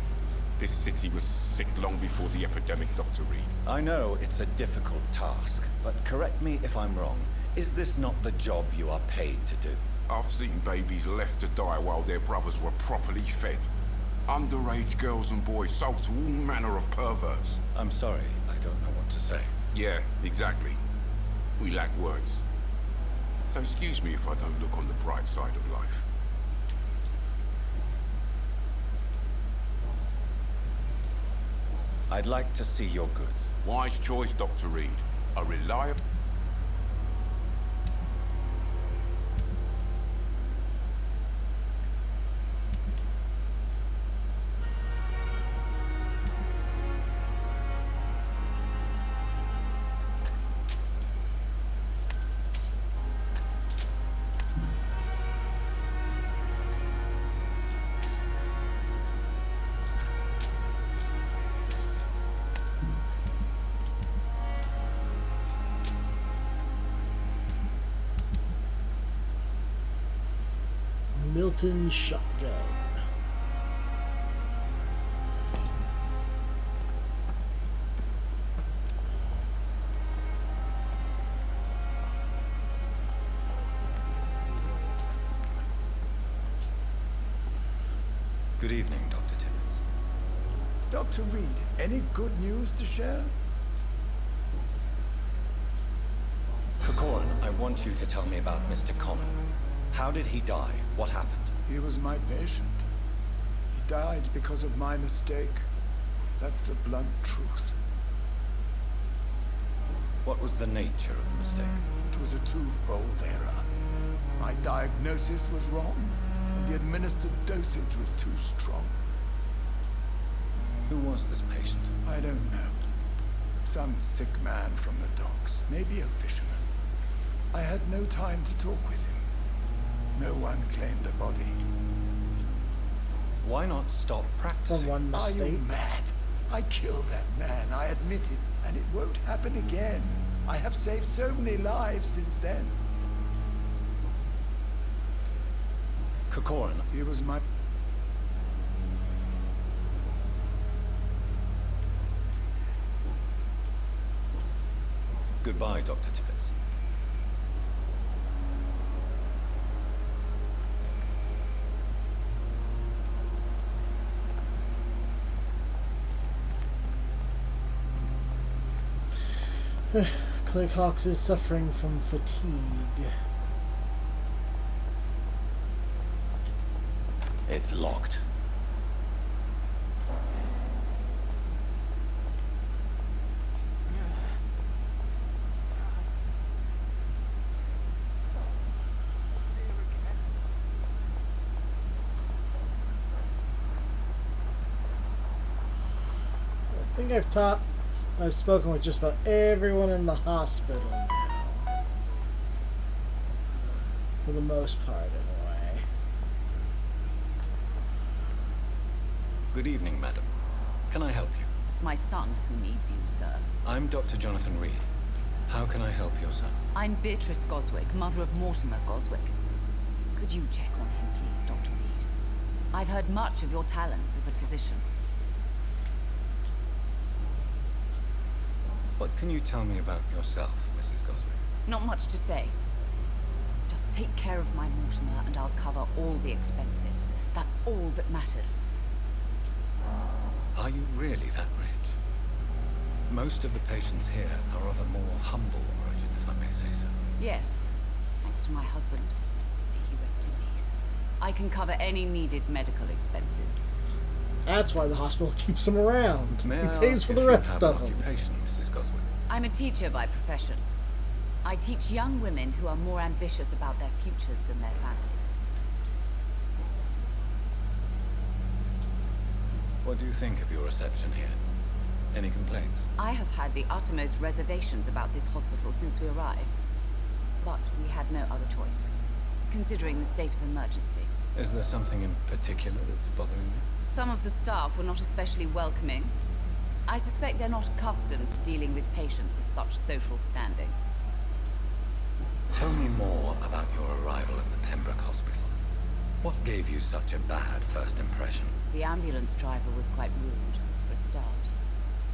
This city was sick long before the epidemic, Dr. Reed. I know it's a difficult task, but correct me if I'm wrong. Is this not the job you are paid to do? I've seen babies left to die while their brothers were properly fed. Underage girls and boys sold to all manner of perverts. I'm sorry, I don't know what to say. Yeah, exactly. We lack words. So excuse me if I don't look on the bright side of life. I'd like to see your goods. Wise choice, Dr. Reed. A reliable... Milton shotgun. Good evening, Dr. Timmons. Dr. Reed, any good news to share? Kokorin, I want you to tell me about Mr. Common. How did he die? What happened? He was my patient. He died because of my mistake. That's the blunt truth. What was the nature of the mistake? It was a twofold error. My diagnosis was wrong, and the administered dosage was too strong. Who was this patient? I don't know. Some sick man from the docks, maybe a fisherman. I had no time to talk with him. No one claimed a body. Why not stop practicing? For one mistake. Are you mad? I killed that man, I admit it, and it won't happen again. I have saved so many lives since then. Kokorin. He was my... Goodbye, Dr. Tippett. Clay Cox is suffering from fatigue. It's locked. I think I've spoken with just about everyone in the hospital now. For the most part, anyway. Good evening, madam. Can I help you? It's my son who needs you, sir. I'm Dr. Jonathan Reed. How can I help your son? I'm Beatrice Goswick, mother of Mortimer Goswick. Could you check on him, please, Dr. Reed? I've heard much of your talents as a physician. What can you tell me about yourself, Mrs. Goswick? Not much to say. Just take care of my Mortimer and I'll cover all the expenses. That's all that matters. Are you really that rich? Most of the patients here are of a more humble origin, if I may say so. Yes, thanks to my husband. May he rest in peace. I can cover any needed medical expenses. That's why the hospital keeps him around. May He I pays ask for if the you rest have of an them. occupation, Mrs. Goswick? I'm a teacher by profession. I teach young women who are more ambitious about their futures than their families. What do you think of your reception here? Any complaints? I have had the uttermost reservations about this hospital since we arrived. But we had no other choice, considering the state of emergency. Is there something in particular that's bothering you? Some of the staff were not especially welcoming. I suspect they're not accustomed to dealing with patients of such social standing. Tell me more about your arrival at the Pembroke Hospital. What gave you such a bad first impression? The ambulance driver was quite rude, for a start.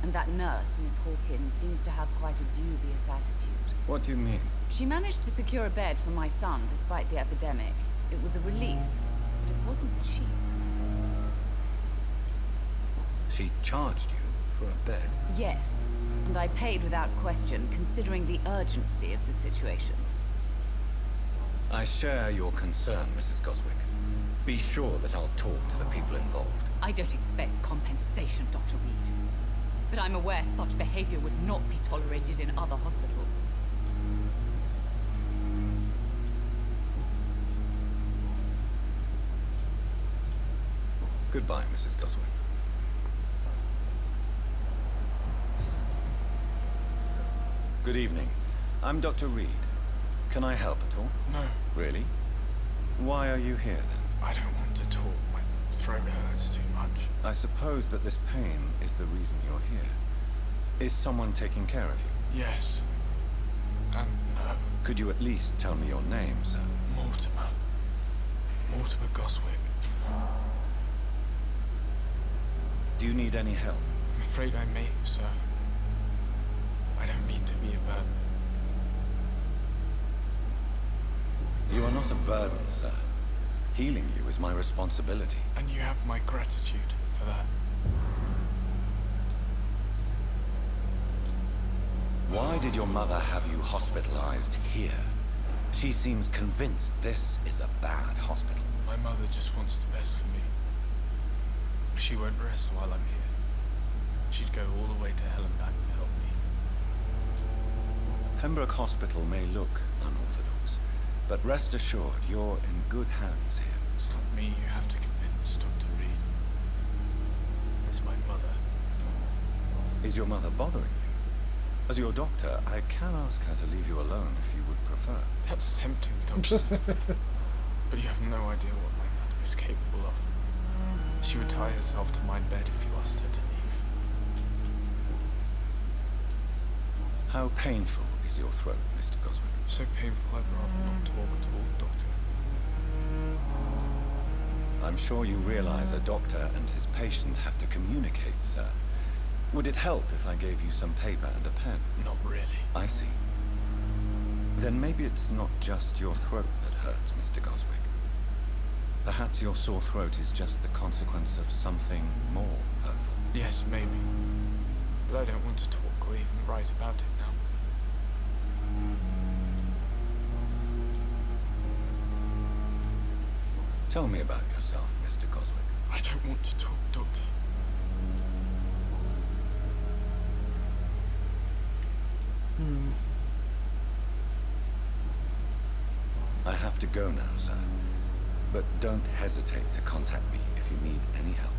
And that nurse, Miss Hawkins, seems to have quite a dubious attitude. What do you mean? She managed to secure a bed for my son despite the epidemic. It was a relief, but it wasn't cheap. She charged you for a bed? Yes, and I paid without question, considering the urgency of the situation. I share your concern, Mrs. Goswick. Be sure that I'll talk to the people involved. I don't expect compensation, Dr. Reed. But I'm aware such behavior would not be tolerated in other hospitals. Goodbye, Mrs. Goswick. Good evening. I'm Dr. Reed. Can I help at all? No. Really? Why are you here, then? I don't want to talk. My throat hurts too much. I suppose that this pain is the reason you're here. Is someone taking care of you? Yes. And no. Could you at least tell me your name, sir? Mortimer. Mortimer Goswick. Do you need any help? I'm afraid I may, sir. I don't mean to be a burden. You are not a burden, sir. Healing you is my responsibility. And you have my gratitude for that. Why did your mother have you hospitalized here? She seems convinced this is a bad hospital. My mother just wants the best for me. She won't rest while I'm here. She'd go all the way to hell and back to help me. Pembroke Hospital may look unorthodox, but rest assured you're in good hands here. It's not me you have to convince, Dr. Reed. It's my mother. Is your mother bothering you? As your doctor, I can ask her to leave you alone if you would prefer. That's tempting, Doctor. But you have no idea what my mother is capable of. She would tie herself to my bed if you asked her to leave. How painful is your throat, Mr. Goswick? So painful I'd rather not talk at all, Doctor. I'm sure you realize a doctor and his patient have to communicate, sir. Would it help if I gave you some paper and a pen? Not really. I see. Then maybe it's not just your throat that hurts, Mr. Goswick. Perhaps your sore throat is just the consequence of something more hurtful. Yes, maybe. But I don't want to talk or even write about it now. Tell me about yourself, Mr. Goswick. I don't want to talk, Doctor. I have to go now, sir. But don't hesitate to contact me if you need any help.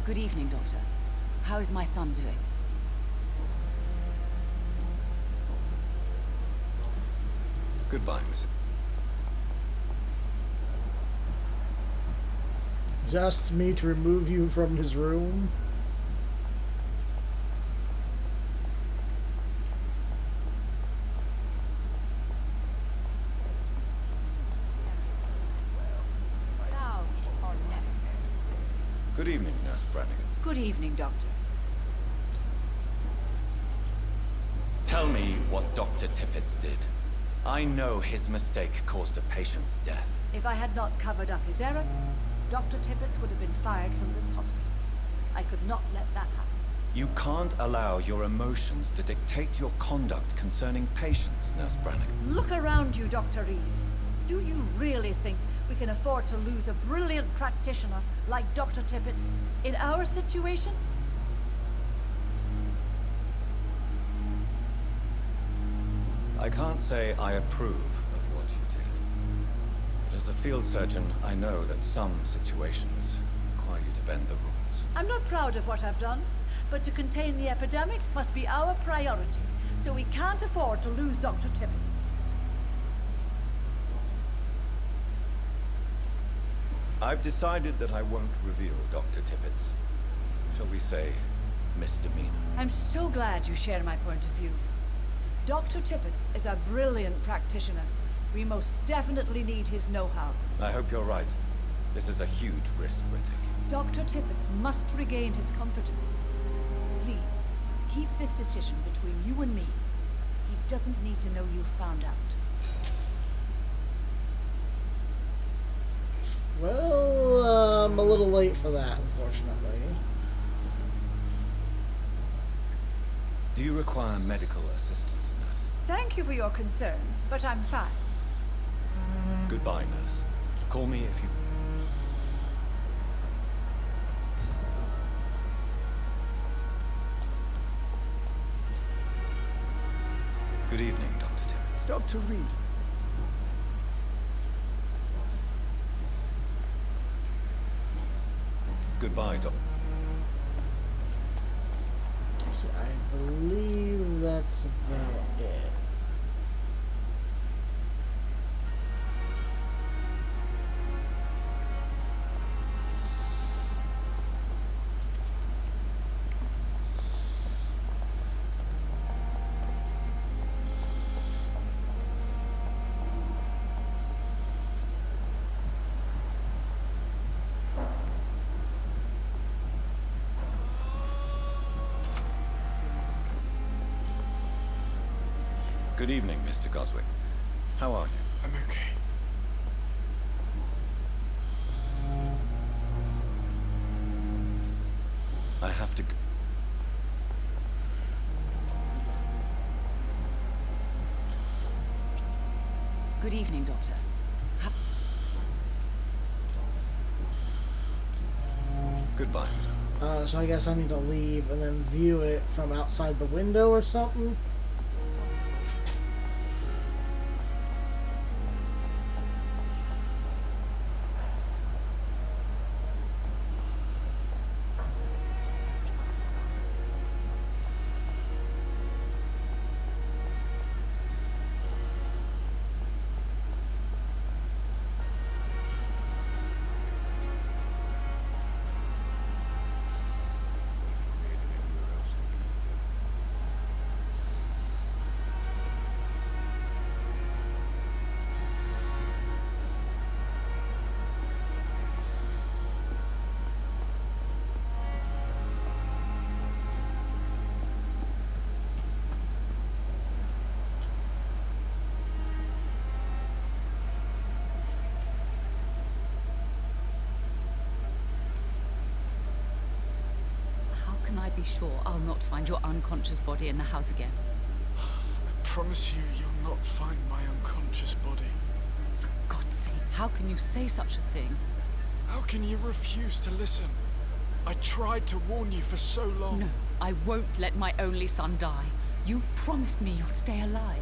Good evening, Doctor. How is my son doing? Goodbye, Mrs. Just me to remove you from his room? Good evening, Nurse Brannigan. Good evening, Doctor. Tell me what Dr. Tippett did. I know his mistake caused a patient's death. If I had not covered up his error, Dr. Tippett would have been fired from this hospital. I could not let that happen. You can't allow your emotions to dictate your conduct concerning patients, Nurse Brannigan. Look around you, Dr. Reed. Do you really think we can afford to lose a brilliant practitioner like Dr. Tippett's in our situation? I can't say I approve of what you did. But as a field surgeon, I know that some situations require you to bend the rules. I'm not proud of what I've done, but to contain the epidemic must be our priority, so we can't afford to lose Dr. Tippett. I've decided that I won't reveal Dr. Tippett's, shall we say, misdemeanor. I'm so glad you share my point of view. Dr. Tippett is a brilliant practitioner. We most definitely need his know-how. I hope you're right. This is a huge risk we're taking. Dr. Tippett must regain his confidence. Please, keep this decision between you and me. He doesn't need to know you've found out. Well, I'm a little late for that, unfortunately. Do you require medical assistance, nurse? Thank you for your concern, but I'm fine. Goodbye, nurse. Call me if you... Good evening, Dr. Tippett. Dr. Reed. Goodbye, Doc. So I believe that's about it. Good evening, Mr. Goswick. How are you? I'm okay. I have to... Good evening, Doctor. Goodbye, Mr. So I guess I need to leave and then view it from outside the window or something? Can I be sure I'll not find your unconscious body in the house again? I promise you, you'll not find my unconscious body. For God's sake, how can you say such a thing? How can you refuse to listen? I tried to warn you for so long. No, I won't let my only son die. You promised me you'll stay alive.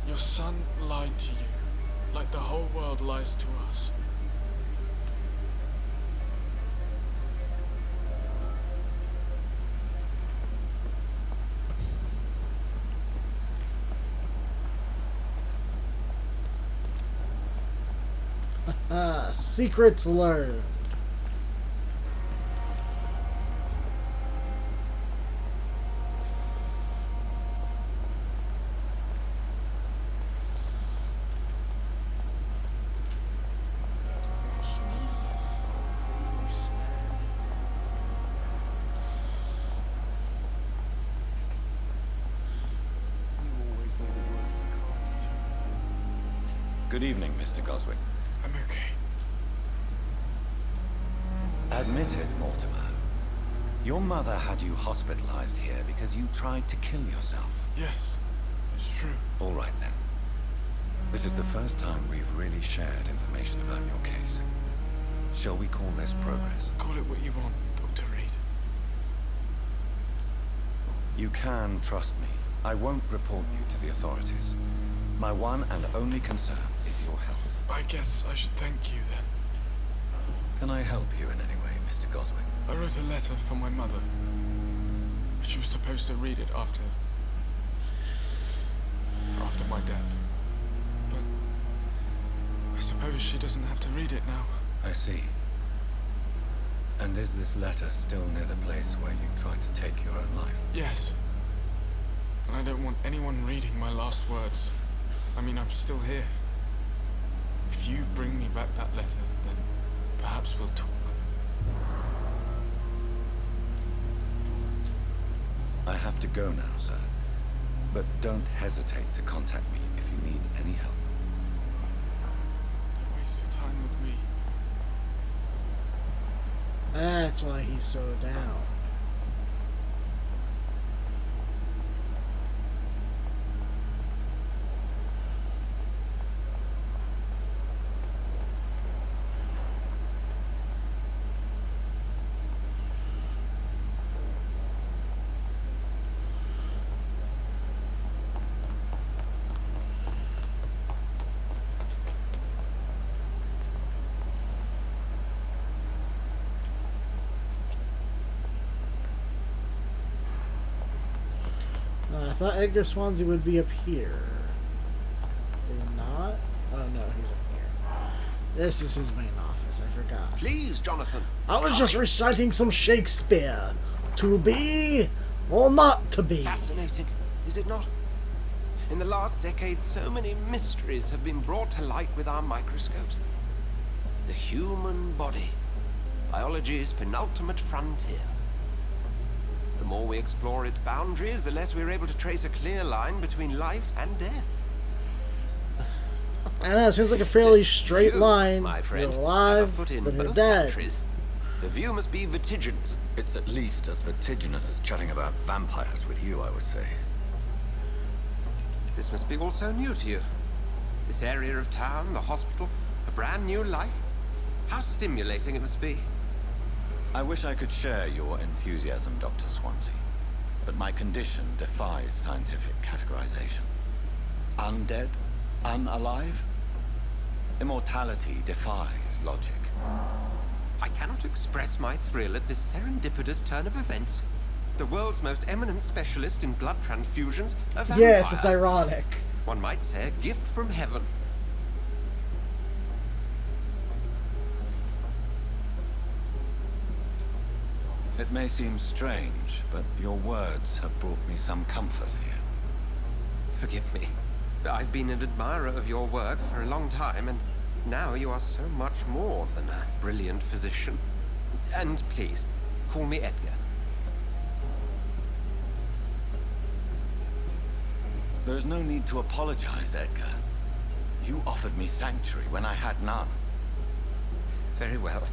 Your son lied to you, like the whole world lies to us. Secrets learned. Good evening, Mr. Goswick. I'm okay. Admit it, Mortimer. Your mother had you hospitalized here because you tried to kill yourself. Yes, it's true. All right, then. This is the first time we've really shared information about your case. Shall we call this progress? Call it what you want, Dr. Reed. You can trust me. I won't report you to the authorities. My one and only concern is your health. I guess I should thank you then. Can I help you in any way, Mr. Goswick? I wrote a letter for my mother. She was supposed to read it after my death. But I suppose she doesn't have to read it now. I see. And is this letter still near the place where you tried to take your own life? Yes. And I don't want anyone reading my last words. I mean, I'm still here. If you bring me back that letter, then perhaps we'll talk. I have to go now, sir. But don't hesitate to contact me if you need any help. Don't waste your time with me. That's why he's so down. I thought Edgar Swansea would be up here. Is he not? Oh no, he's in here. This is his main office, I forgot. Please, Jonathan. I was just reciting some Shakespeare. To be or not to be. Fascinating, is it not? In the last decade, so many mysteries have been brought to light with our microscopes. The human body. Biology's penultimate frontier. The more we explore its boundaries, the less we're able to trace a clear line between life and death. I know, it seems like a fairly straight line. My friend, You're alive, have a foot in then you're both dead. countries. The view must be vertiginous. It's at least as vertiginous as chatting about vampires with you, I would say. This must be all so new to you. This area of town, the hospital, a brand new life. How stimulating it must be. I wish I could share your enthusiasm, Dr. Swansea, but my condition defies scientific categorization. Undead? Unalive? Immortality defies logic. I cannot express my thrill at this serendipitous turn of events. The world's most eminent specialist in blood transfusions, a vampire. Yes, it's ironic. One might say a gift from heaven. It may seem strange, but your words have brought me some comfort here. Forgive me. I've been an admirer of your work for a long time, and now you are so much more than a brilliant physician. And please, call me Edgar. There's no need to apologize, Edgar. You offered me sanctuary when I had none. Very well.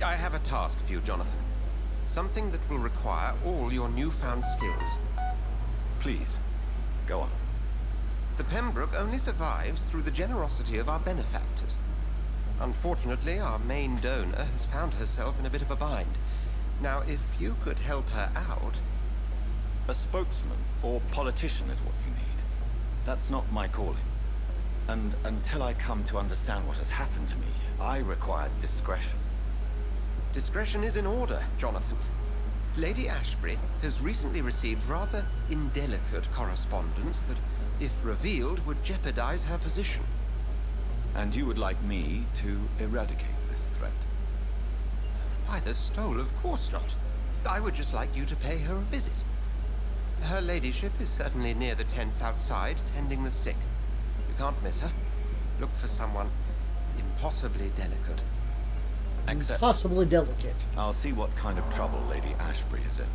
I have a task for you, Jonathan. Something that will require all your newfound skills. Please, go on. The Pembroke only survives through the generosity of our benefactors. Unfortunately, our main donor has found herself in a bit of a bind. Now, if you could help her out... A spokesman or politician is what you need. That's not my calling. And until I come to understand what has happened to me, I require discretion. Discretion is in order, Jonathan. Lady Ashbury has recently received rather indelicate correspondence that, if revealed, would jeopardize her position. And you would like me to eradicate this threat? By the stole, of course not. I would just like you to pay her a visit. Her ladyship is certainly near the tents outside, tending the sick. You can't miss her. Look for someone impossibly delicate. Accept. Possibly delicate. I'll see what kind of trouble Lady Ashbury is in.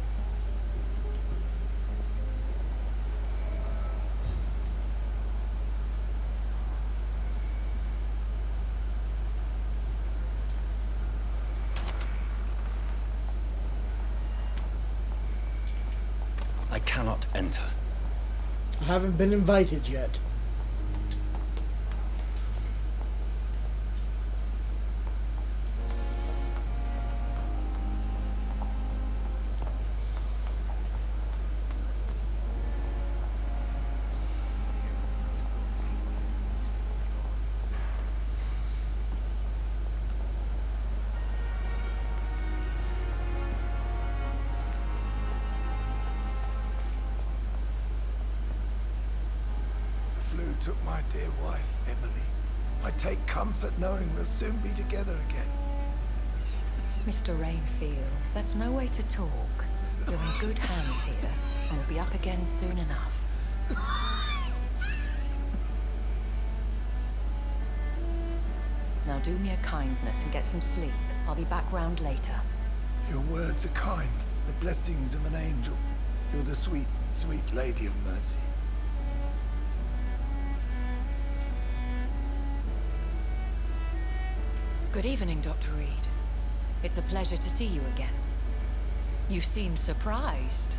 I cannot enter. I haven't been invited yet. took my dear wife, Emily. I take comfort knowing we'll soon be together again. Mr. Rainfield, that's no way to talk. You're in good hands here, and we'll be up again soon enough. Now do me a kindness and get some sleep. I'll be back round later. Your words are kind, the blessings of an angel. You're the sweet, sweet Lady of Mercy. Good evening, Dr. Reed. It's a pleasure to see you again. You seem surprised.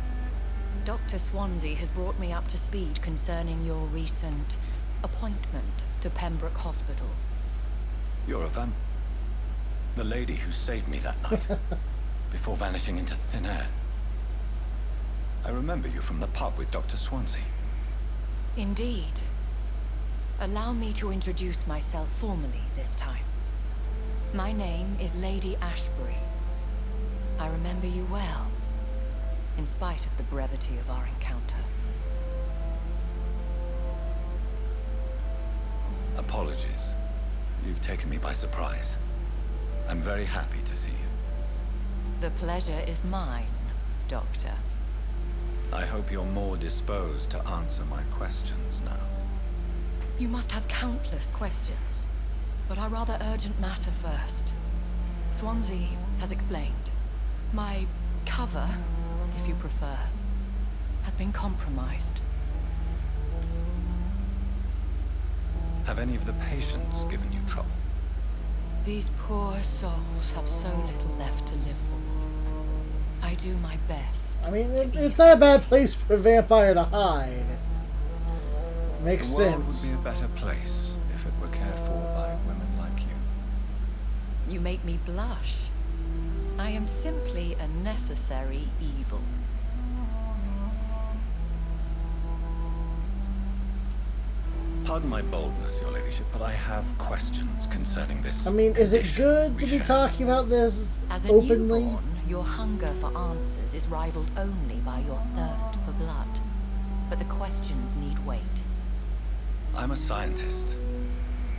Dr. Swansea has brought me up to speed concerning your recent appointment to Pembroke Hospital. You're a the lady who saved me that night, before vanishing into thin air. I remember you from the pub with Dr. Swansea. Indeed. Allow me to introduce myself formally this time. My name is Lady Ashbury. I remember you well, in spite of the brevity of our encounter. Apologies. You've taken me by surprise. I'm very happy to see you. The pleasure is mine, Doctor. I hope you're more disposed to answer my questions now. You must have countless questions, but our rather urgent matter first. Swansea has explained. My cover, if you prefer, has been compromised. Have any of the patients given you trouble? These poor souls have so little left to live for. I do my best. I mean, it's not a bad place for a vampire to hide. Makes sense. The world would be a better place if it were cared for by women like you. You make me blush. I am simply a necessary evil. Pardon my boldness, Your Ladyship, but I have questions concerning this. I mean, is it condition good to we be share. talking about this As a openly? newborn, your hunger for answers is rivaled only by your thirst for blood. But the questions need weight. I'm a scientist.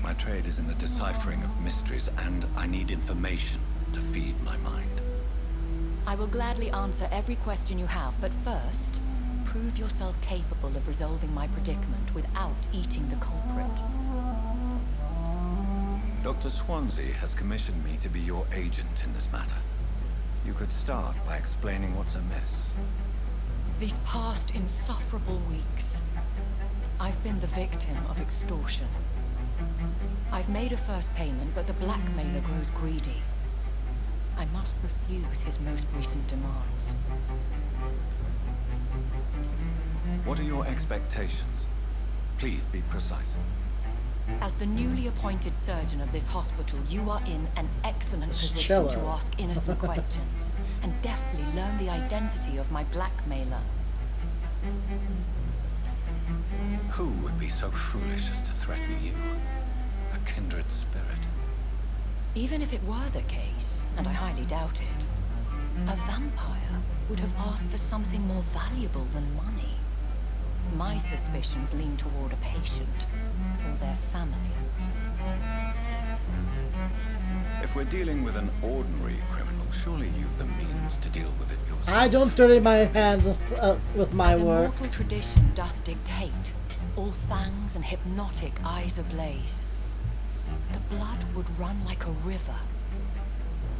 My trade is in the deciphering of mysteries, and I need information to feed my mind. I will gladly answer every question you have, but first, prove yourself capable of resolving my predicament without eating the culprit. Dr. Swansea has commissioned me to be your agent in this matter. You could start by explaining what's amiss. These past insufferable weeks, I've been the victim of extortion. I've made a first payment, but the blackmailer grows greedy. I must refuse his most recent demands. What are your expectations? Please be precise. As the newly appointed surgeon of this hospital, you are in an excellent position cello. to ask innocent questions and deftly learn the identity of my blackmailer. Who would be so foolish as to threaten you? A kindred spirit. Even if it were the case, and I highly doubt it, a vampire would have asked for something more valuable than money. My suspicions lean toward a patient or their family. If we're dealing with an ordinary criminal, surely you've the means to deal with it yourself. I don't dirty my hands with my As work. immortal tradition doth dictate, all fangs and hypnotic eyes ablaze. The blood would run like a river.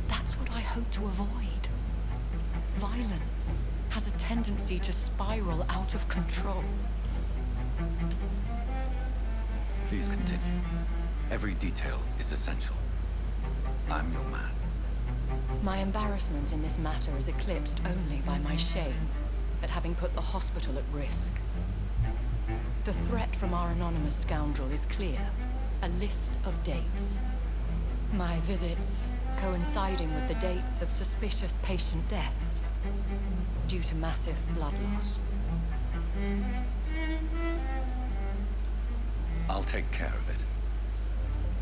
That's what I hope to avoid. Violence has a tendency to spiral out of control. Please continue. Every detail is essential. I'm your man. My embarrassment in this matter is eclipsed only by my shame at having put the hospital at risk. The threat from our anonymous scoundrel is clear. A list of dates. My visits coinciding with the dates of suspicious patient deaths due to massive blood loss. I'll take care of it.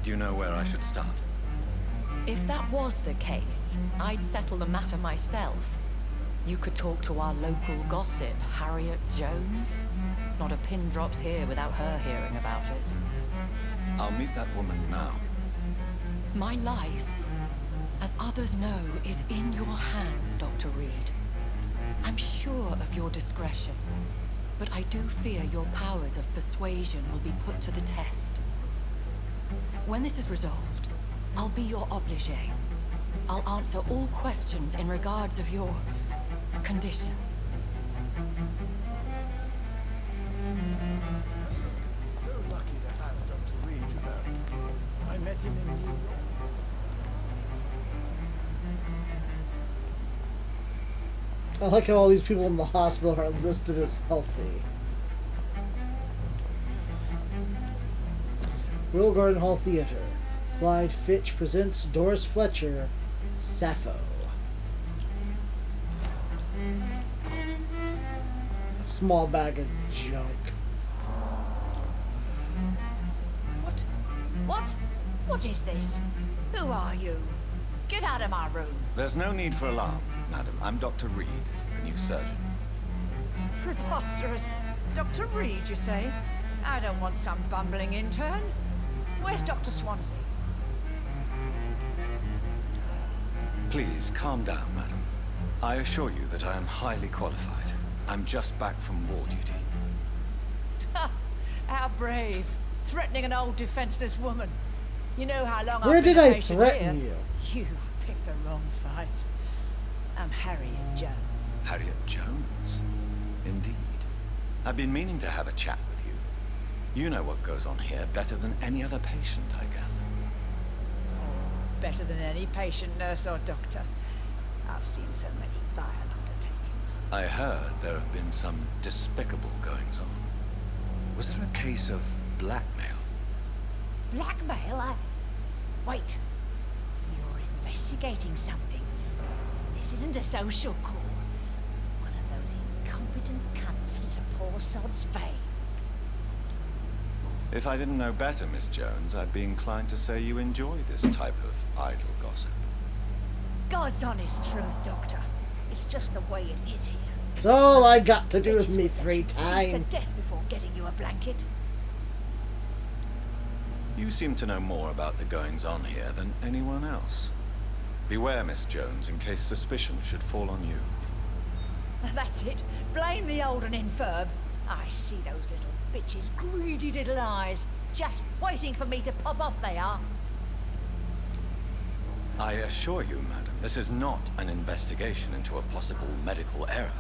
Do you know where I should start? If that was the case, I'd settle the matter myself. You could talk to our local gossip, Harriet Jones. Not a pin drops here without her hearing about it. I'll meet that woman now. My life, as others know, is in your hands, Dr. Reed. I'm sure of your discretion, but I do fear your powers of persuasion will be put to the test. When this is resolved, I'll be your obligé. I'll answer all questions in regards of your condition. So lucky to have Dr. Reed, you know. I met him in New York. I like how all these people in the hospital are listed as healthy. Royal Garden Hall Theater. Clyde Fitch presents Doris Fletcher, Sappho. Small bag of junk. What is this? Who are you? Get out of my room. There's no need for alarm, madam. I'm Dr. Reed, the new surgeon. Preposterous. Dr. Reed, you say? I don't want some bumbling intern. Where's Dr. Swansea? Please, calm down, madam. I assure you that I am highly qualified. I'm just back from war duty. How brave. Threatening an old defenseless woman. You know how long Where I've been did a I patient threaten here. You've picked the wrong fight. I'm Harriet Jones. Harriet Jones? Indeed. I've been meaning to have a chat with you. You know what goes on here better than any other patient, I gather. Better than any patient, nurse, or doctor. I've seen so many vile undertakings. I heard there have been some despicable goings-on. Was there a case of blackmail? Blackmail? Wait. You're investigating something. This isn't a social call. One of those incompetent cunts slit a poor sod's vein. If I didn't know better, Miss Jones, I'd be inclined to say you enjoy this type of idle gossip. God's honest truth, Doctor. It's just the way it is here. It's all I got to do with me free Freeze to time. death before getting you a blanket. You seem to know more about the goings-on here than anyone else. Beware, Miss Jones, in case suspicion should fall on you. That's it. Blame the old and infirm. I see those little bitches' greedy little eyes. Just waiting for me to pop off they are. I assure you, madam, this is not an investigation into a possible medical error.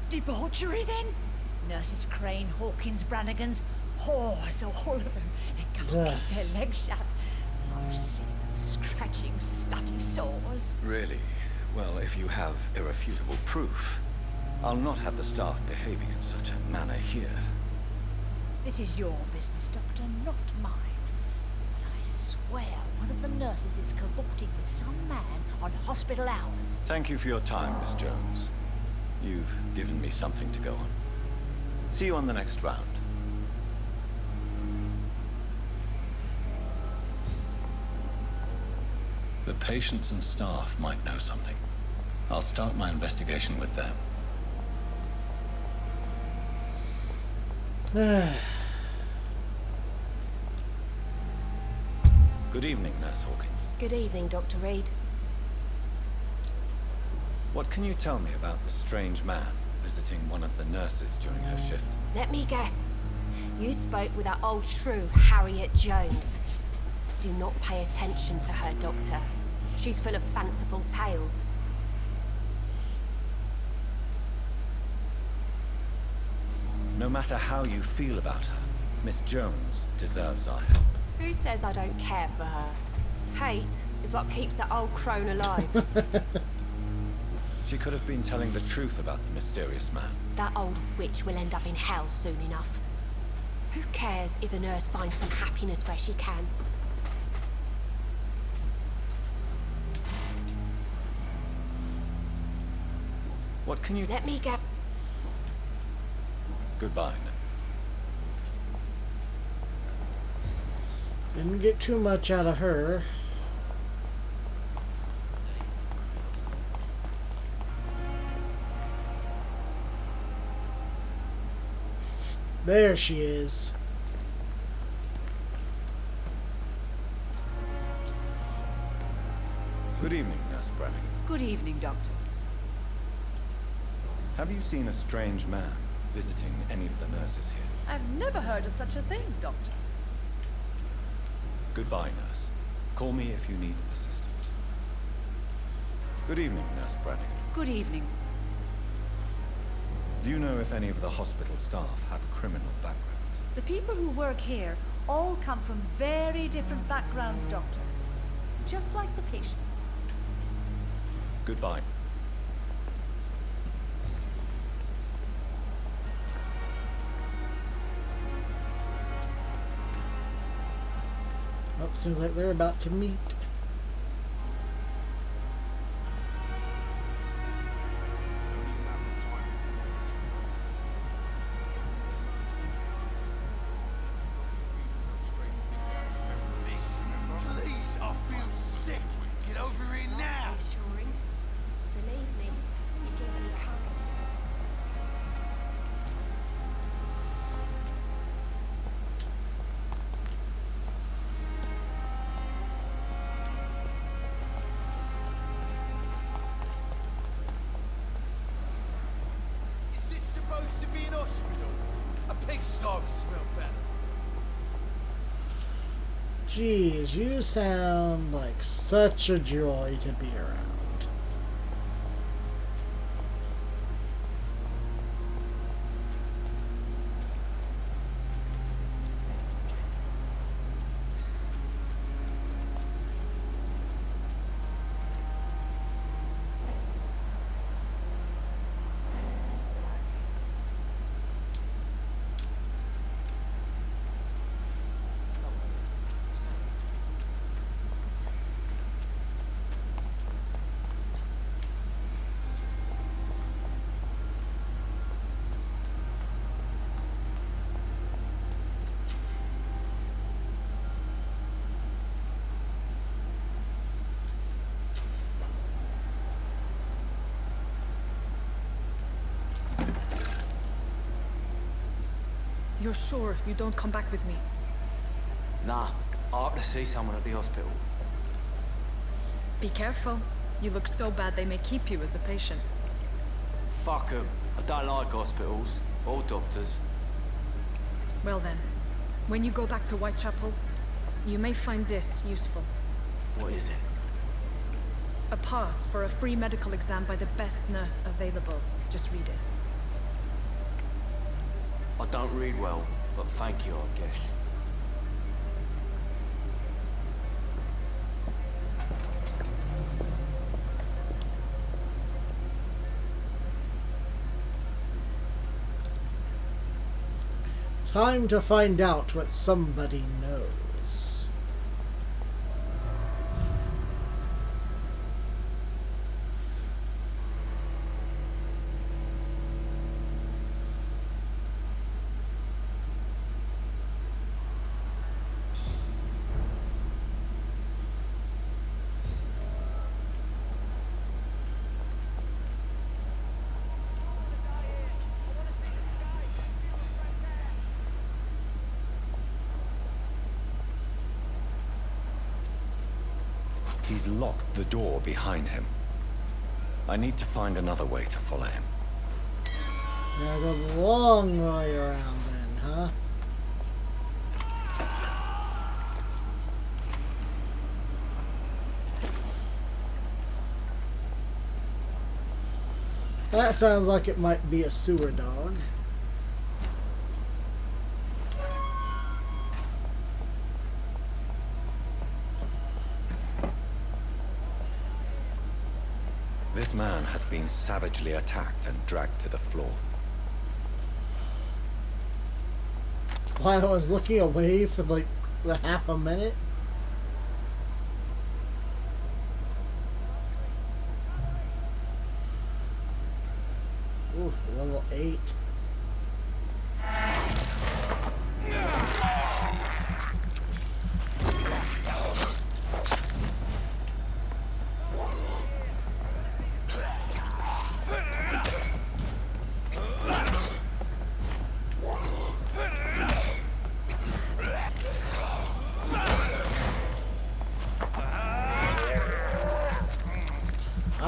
Debauchery, then? Nurses Crane, Hawkins, Brannigans, whores, all of them. They can't keep their legs shut. I've seen them scratching slutty sores. Really? Well, if you have irrefutable proof, I'll not have the staff behaving in such a manner here. This is your business, Doctor, not mine. But I swear one of the nurses is cavorting with some man on hospital hours. Thank you for your time, Miss Jones. You've given me something to go on. See you on the next round. The patients and staff might know something. I'll start my investigation with them. Good evening, Nurse Hawkins. Good evening, Dr. Reed. What can you tell me about the strange man visiting one of the nurses during her shift? Let me guess. You spoke with that old shrew, Harriet Jones. Do not pay attention to her, Doctor. She's full of fanciful tales. No matter how you feel about her, Miss Jones deserves our help. Who says I don't care for her? Hate is what keeps that old crone alive. She could have been telling the truth about the mysterious man. That old witch will end up in hell soon enough. Who cares if a nurse finds some happiness where she can? What can you... Let me get... Goodbye. Didn't get too much out of her. There she is. Good evening, Nurse Brannigan. Good evening, Doctor. Have you seen a strange man visiting any of the nurses here? I've never heard of such a thing, Doctor. Goodbye, nurse. Call me if you need assistance. Good evening, Nurse Brannigan. Good evening. Do you know if any of the hospital staff have criminal backgrounds? The people who work here all come from very different backgrounds, Doctor. Just like the patients. Goodbye. Oh, seems like they're about to meet. Please, I feel sick. Get over here now. Reassuring. Believe me, it gives me courage. Is this supposed to be an hospital? A pigsty would smell better. Jeez, you sound like such a joy to be around. You're sure you don't come back with me? Nah, I have to see someone at the hospital. Be careful. You look so bad they may keep you as a patient. Fuck 'em. I don't like hospitals. Or doctors. Well then, when you go back to Whitechapel, you may find this useful. What is it? A pass for a free medical exam by the best nurse available. Just read it. I don't read well, but thank you, I guess. Time to find out what somebody knows. He's locked the door behind him. I need to find another way to follow him. Gotta go the long way around then, huh? That sounds like it might be a sewer dog. This man has been savagely attacked and dragged to the floor. While I was looking away for like the half a minute. Ooh, level 8.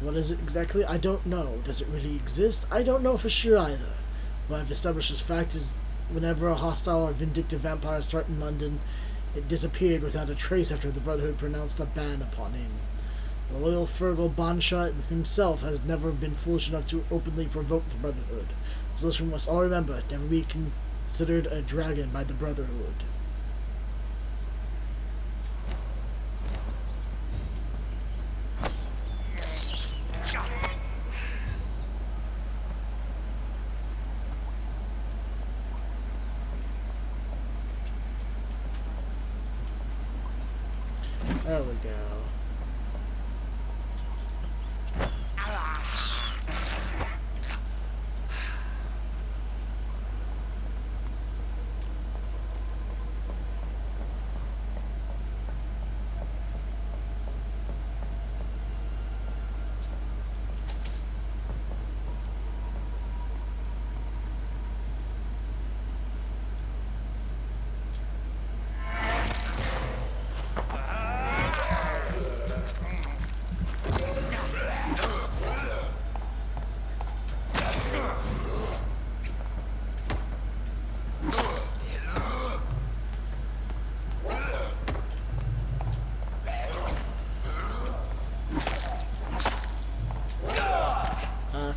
What is it exactly? I don't know. Does it really exist? I don't know for sure either. What I've established as fact is whenever a hostile or vindictive vampire threatened London, it disappeared without a trace after the Brotherhood pronounced a ban upon him. The loyal Fergal Bansha himself has never been foolish enough to openly provoke the Brotherhood. So we must all remember, never be considered a dragon by the Brotherhood. There we go.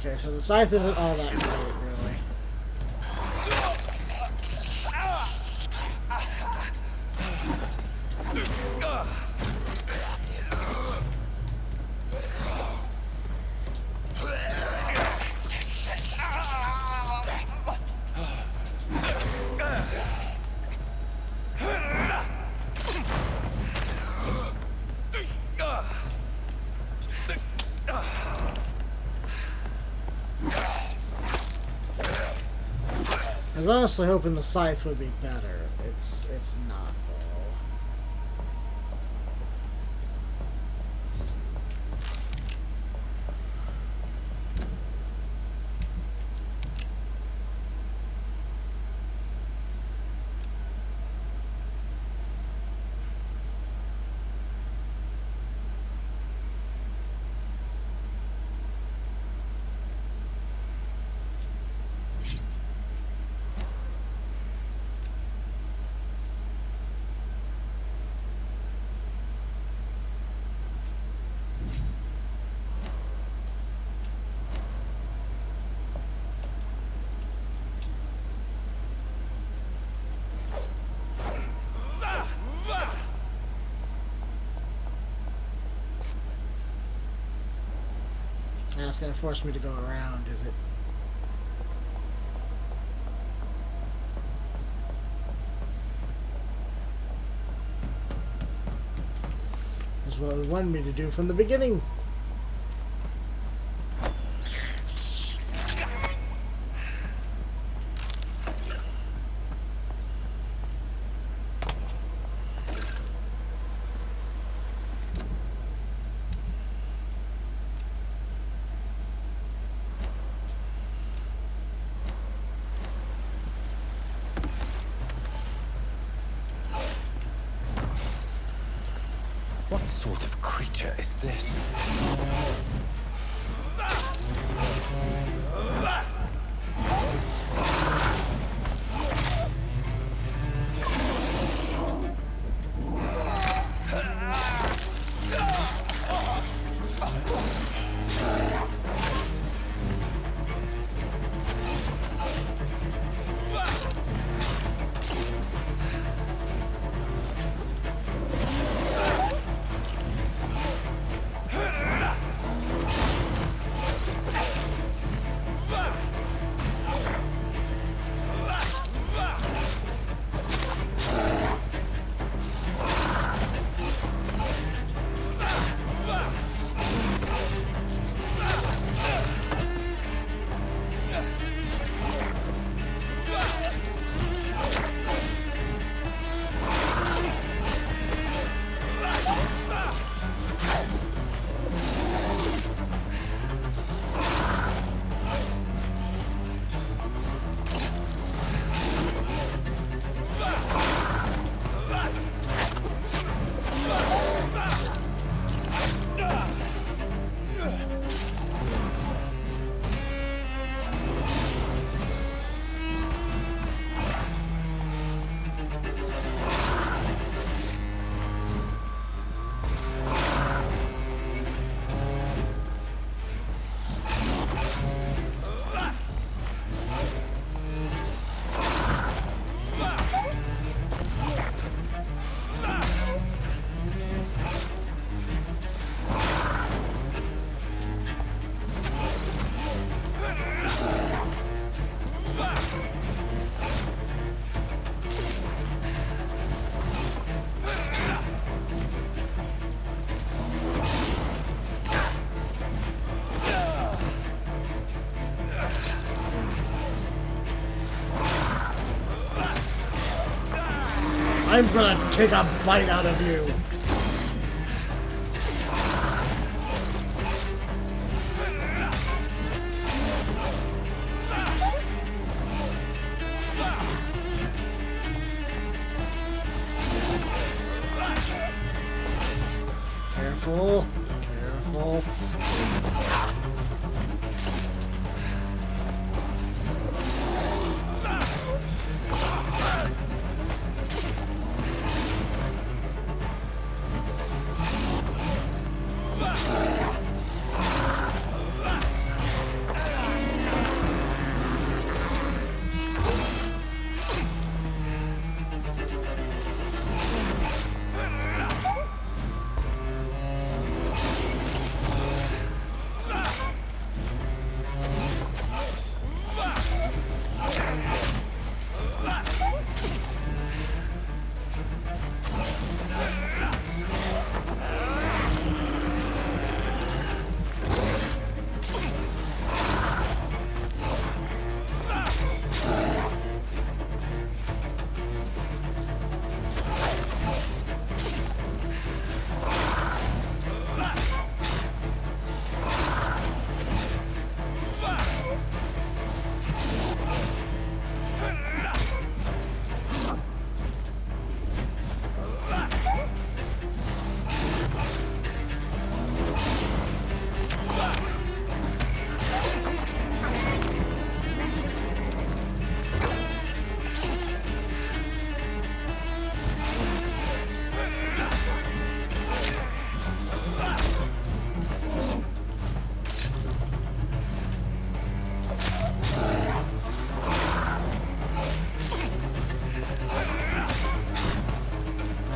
Okay, so the scythe isn't all that great, really. I was honestly hoping the scythe would be better. It's not, though. That's gonna force me to go around, is it? That's what it wanted me to do from the beginning. What sort of creature is this? I'm gonna take a bite out of you. Careful. Careful.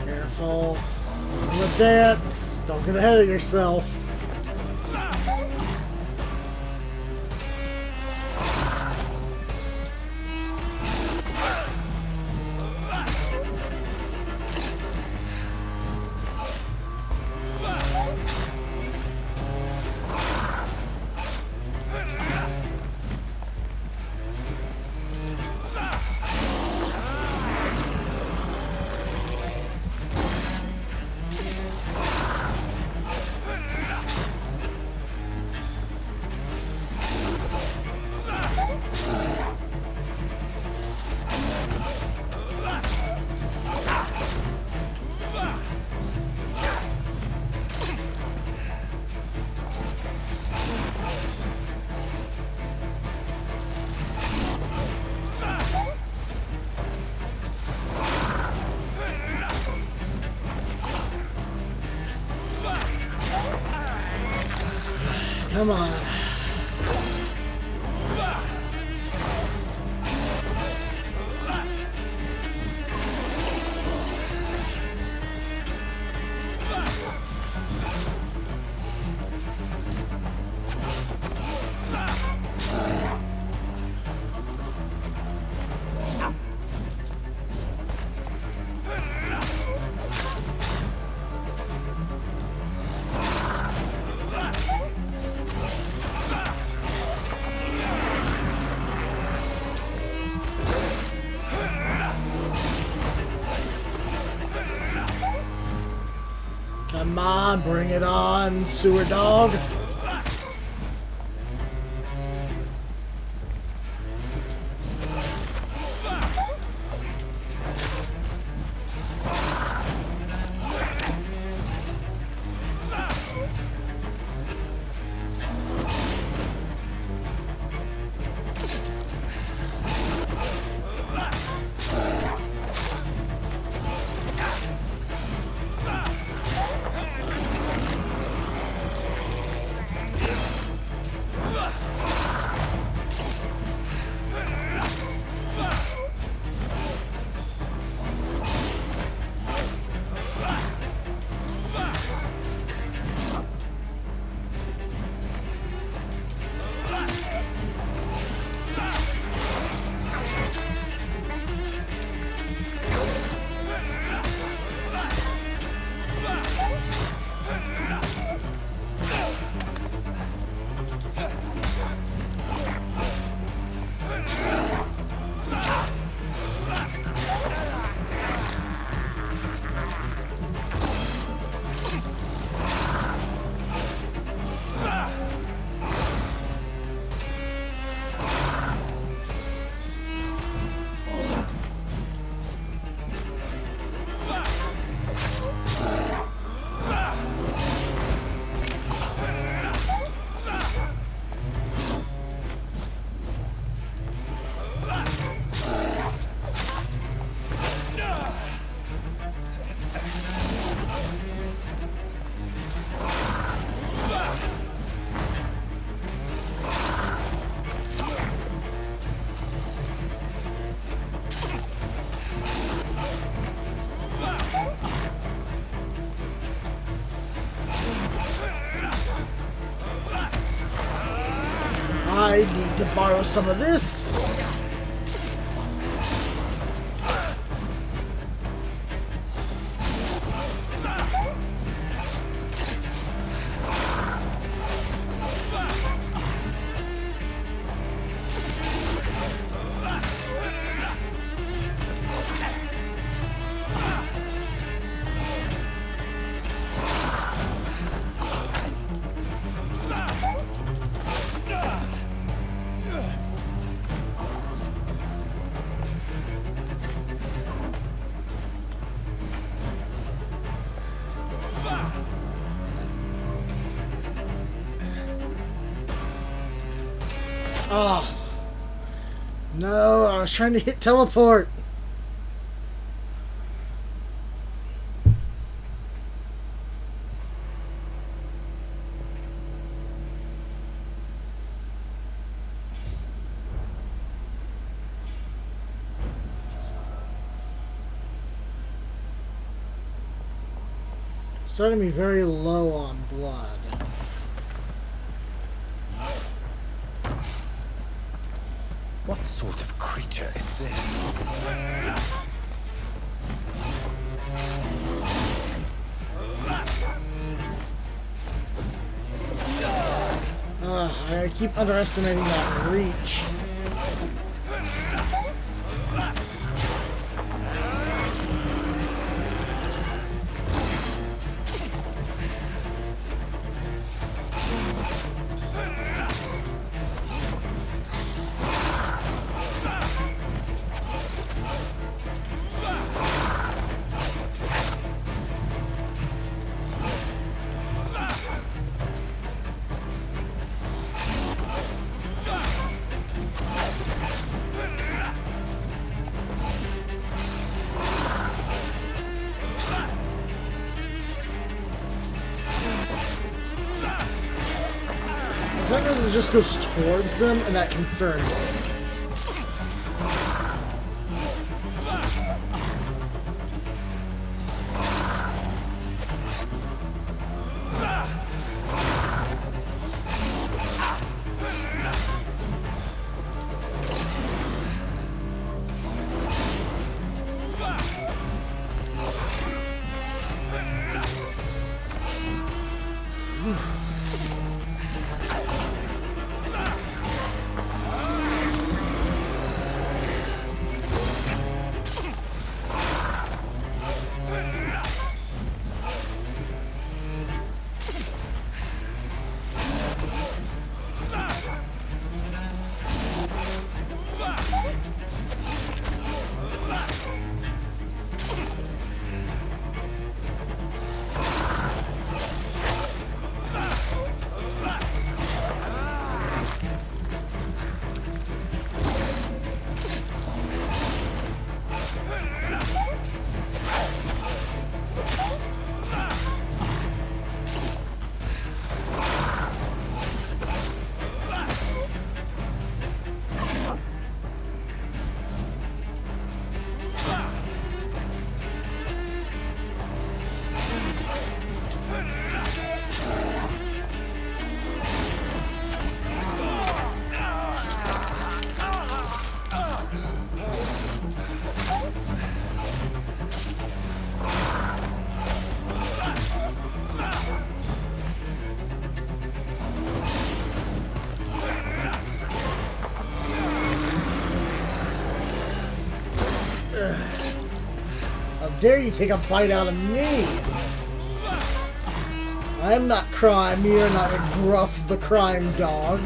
Careful. This is a dance. Don't get ahead of yourself. Come on. Come on, bring it on, sewer dog. I need to borrow some of this. Oh. No, I was trying to hit teleport. Starting to be very low on blood. What sort of creature is this? I keep underestimating that reach. Sometimes it just goes towards them, and that concerns me. How dare you take a bite out of me? I'm not crime, you're not Gruff the crime dog.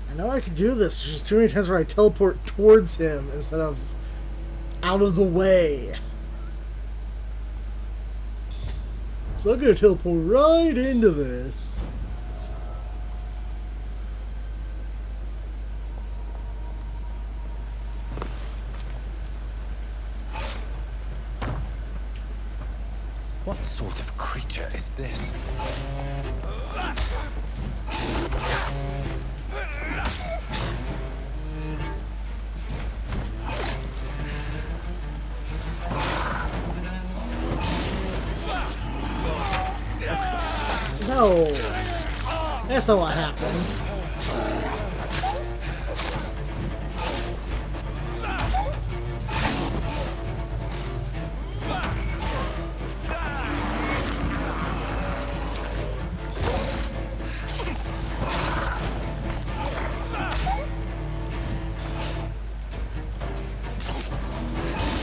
I know I could do this. There's just too many times where I teleport towards him instead of out of the way. So I'm gonna teleport right into this. What sort of creature is this? No, that's not what happened.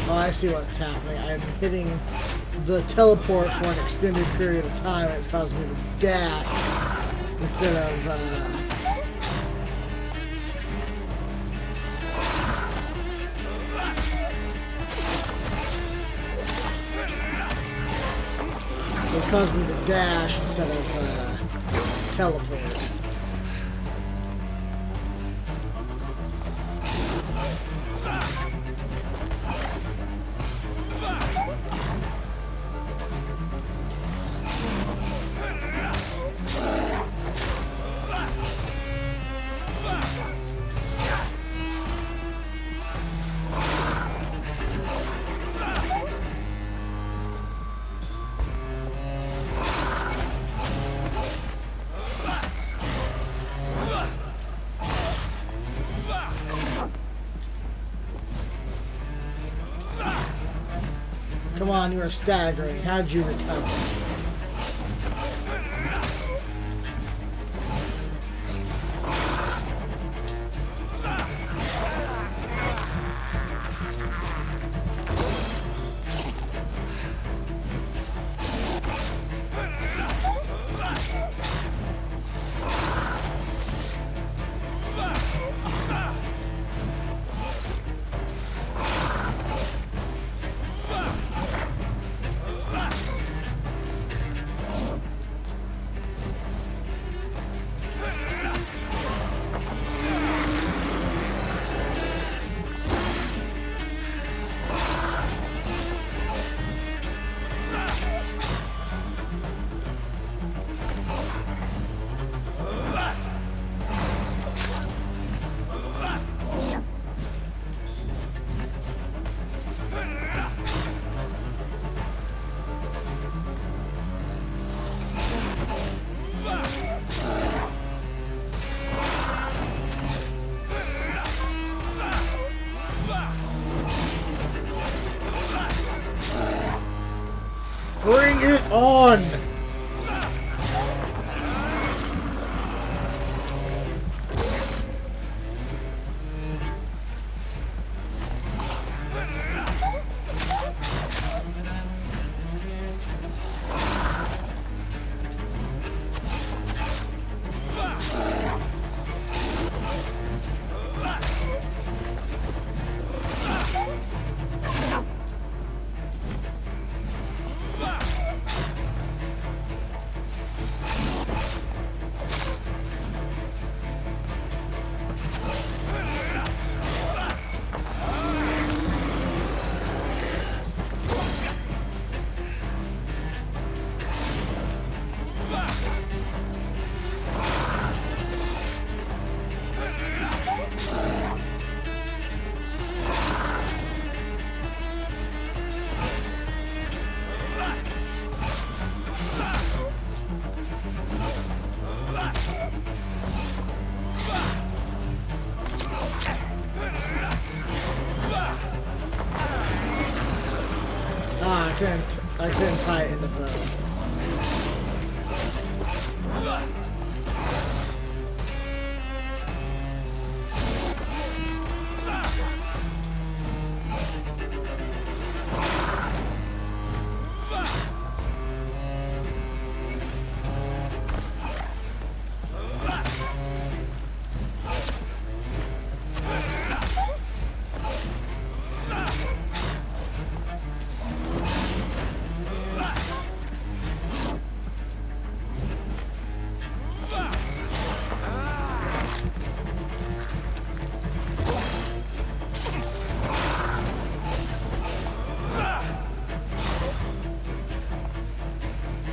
Oh, I see what's happening. I'm hitting the teleport for an extended period of time, and it's causing me to dash instead of it's causing me to dash instead of teleport. Come on, you are staggering. How'd you recover? Bring it on! I couldn't tie it in the bow.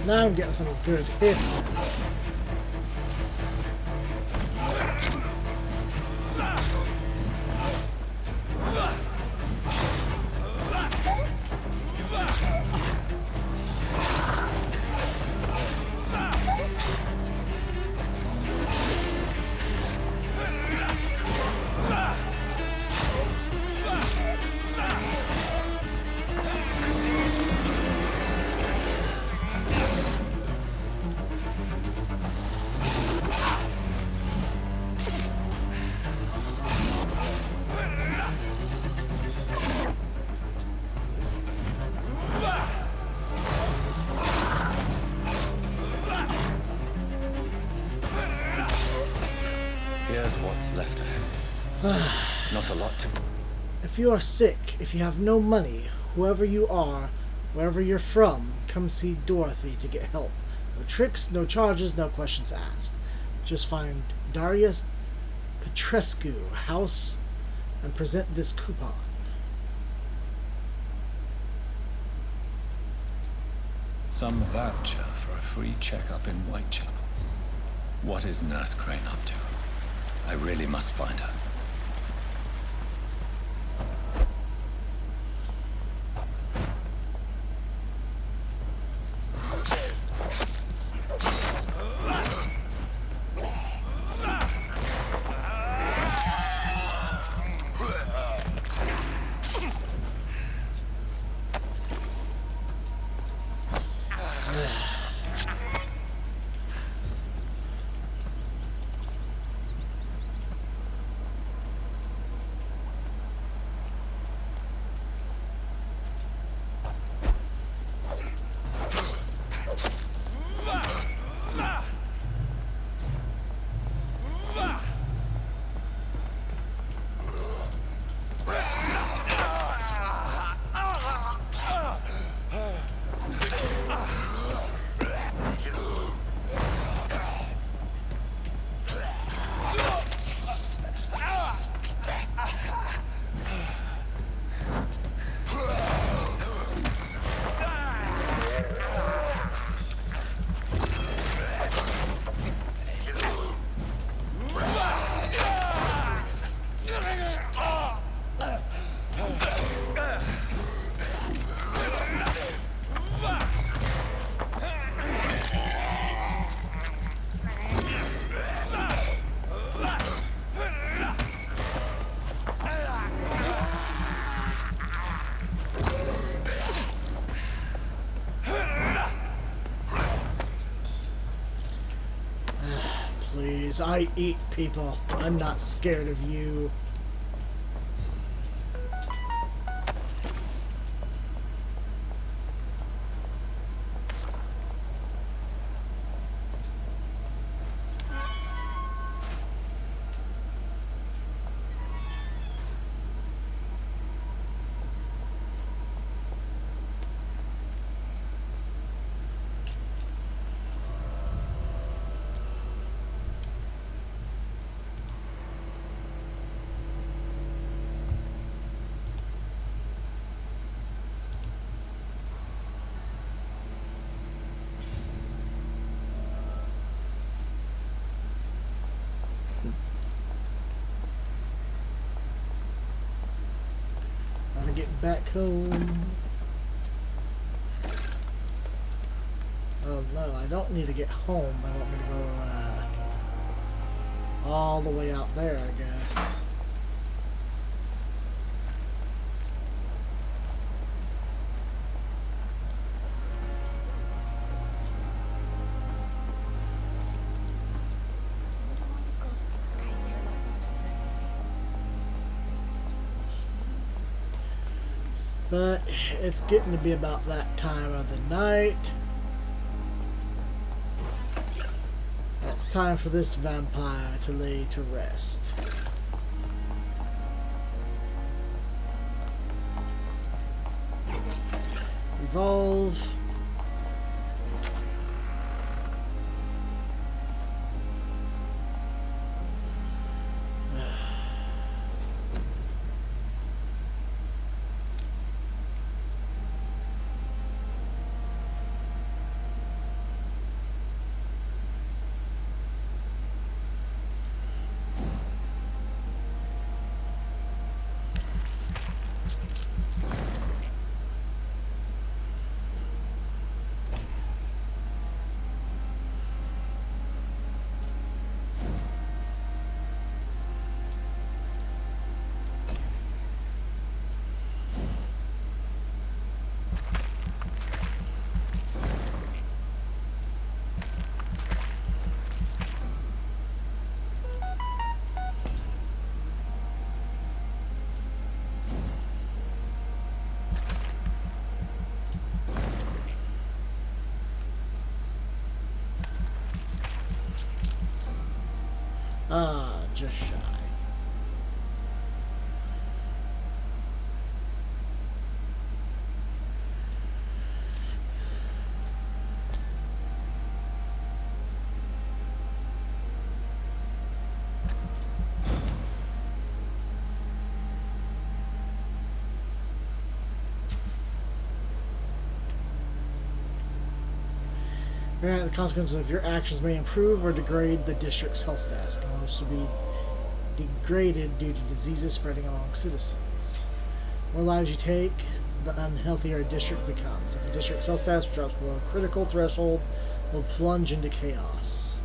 Now I'm getting some good hits in. Here's what's left of him. Not a lot to... If you are sick, if you have no money, whoever you are, wherever you're from, come see Dorothy to get help. No tricks, no charges, no questions asked. Just find Darius Petrescu house and present this coupon. Some voucher for a free checkup in Whitechapel. What is Nurse Crane up to? I really must find her. Please, I eat people. I'm not scared of you. Gotta get back home. Oh no, I don't need to get home. I want me to go all the way out there, I guess. But it's getting to be about that time of the night. It's time for this vampire to lay to rest. Evolve. Ah, just shy. The consequences of your actions may improve or degrade the district's health status. Can also be degraded due to diseases spreading among citizens. The more lives you take, the unhealthier a district becomes. If a district's health status drops below a critical threshold, it will plunge into chaos.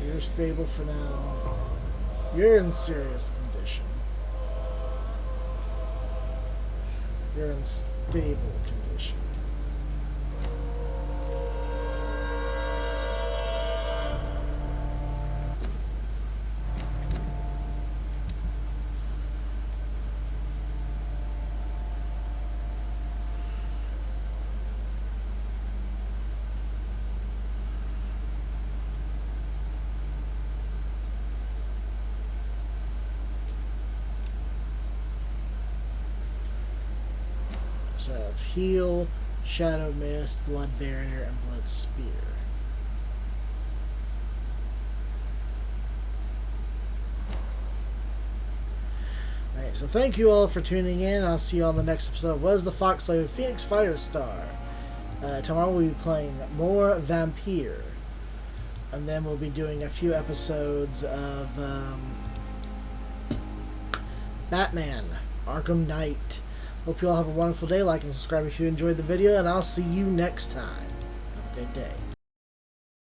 You're stable for now. You're in serious condition. You're in stable condition. So I have Heal, Shadow Mist, Blood Barrier, and Blood Spear. Alright, so thank you all for tuning in. I'll see you on the next episode. Was the Fox play with Phoenix Firestar? Tomorrow we'll be playing more Vampyr. And then we'll be doing a few episodes of Batman, Arkham Knight. Hope you all have a wonderful day. Like and subscribe if you enjoyed the video, and I'll see you next time. Have a good day.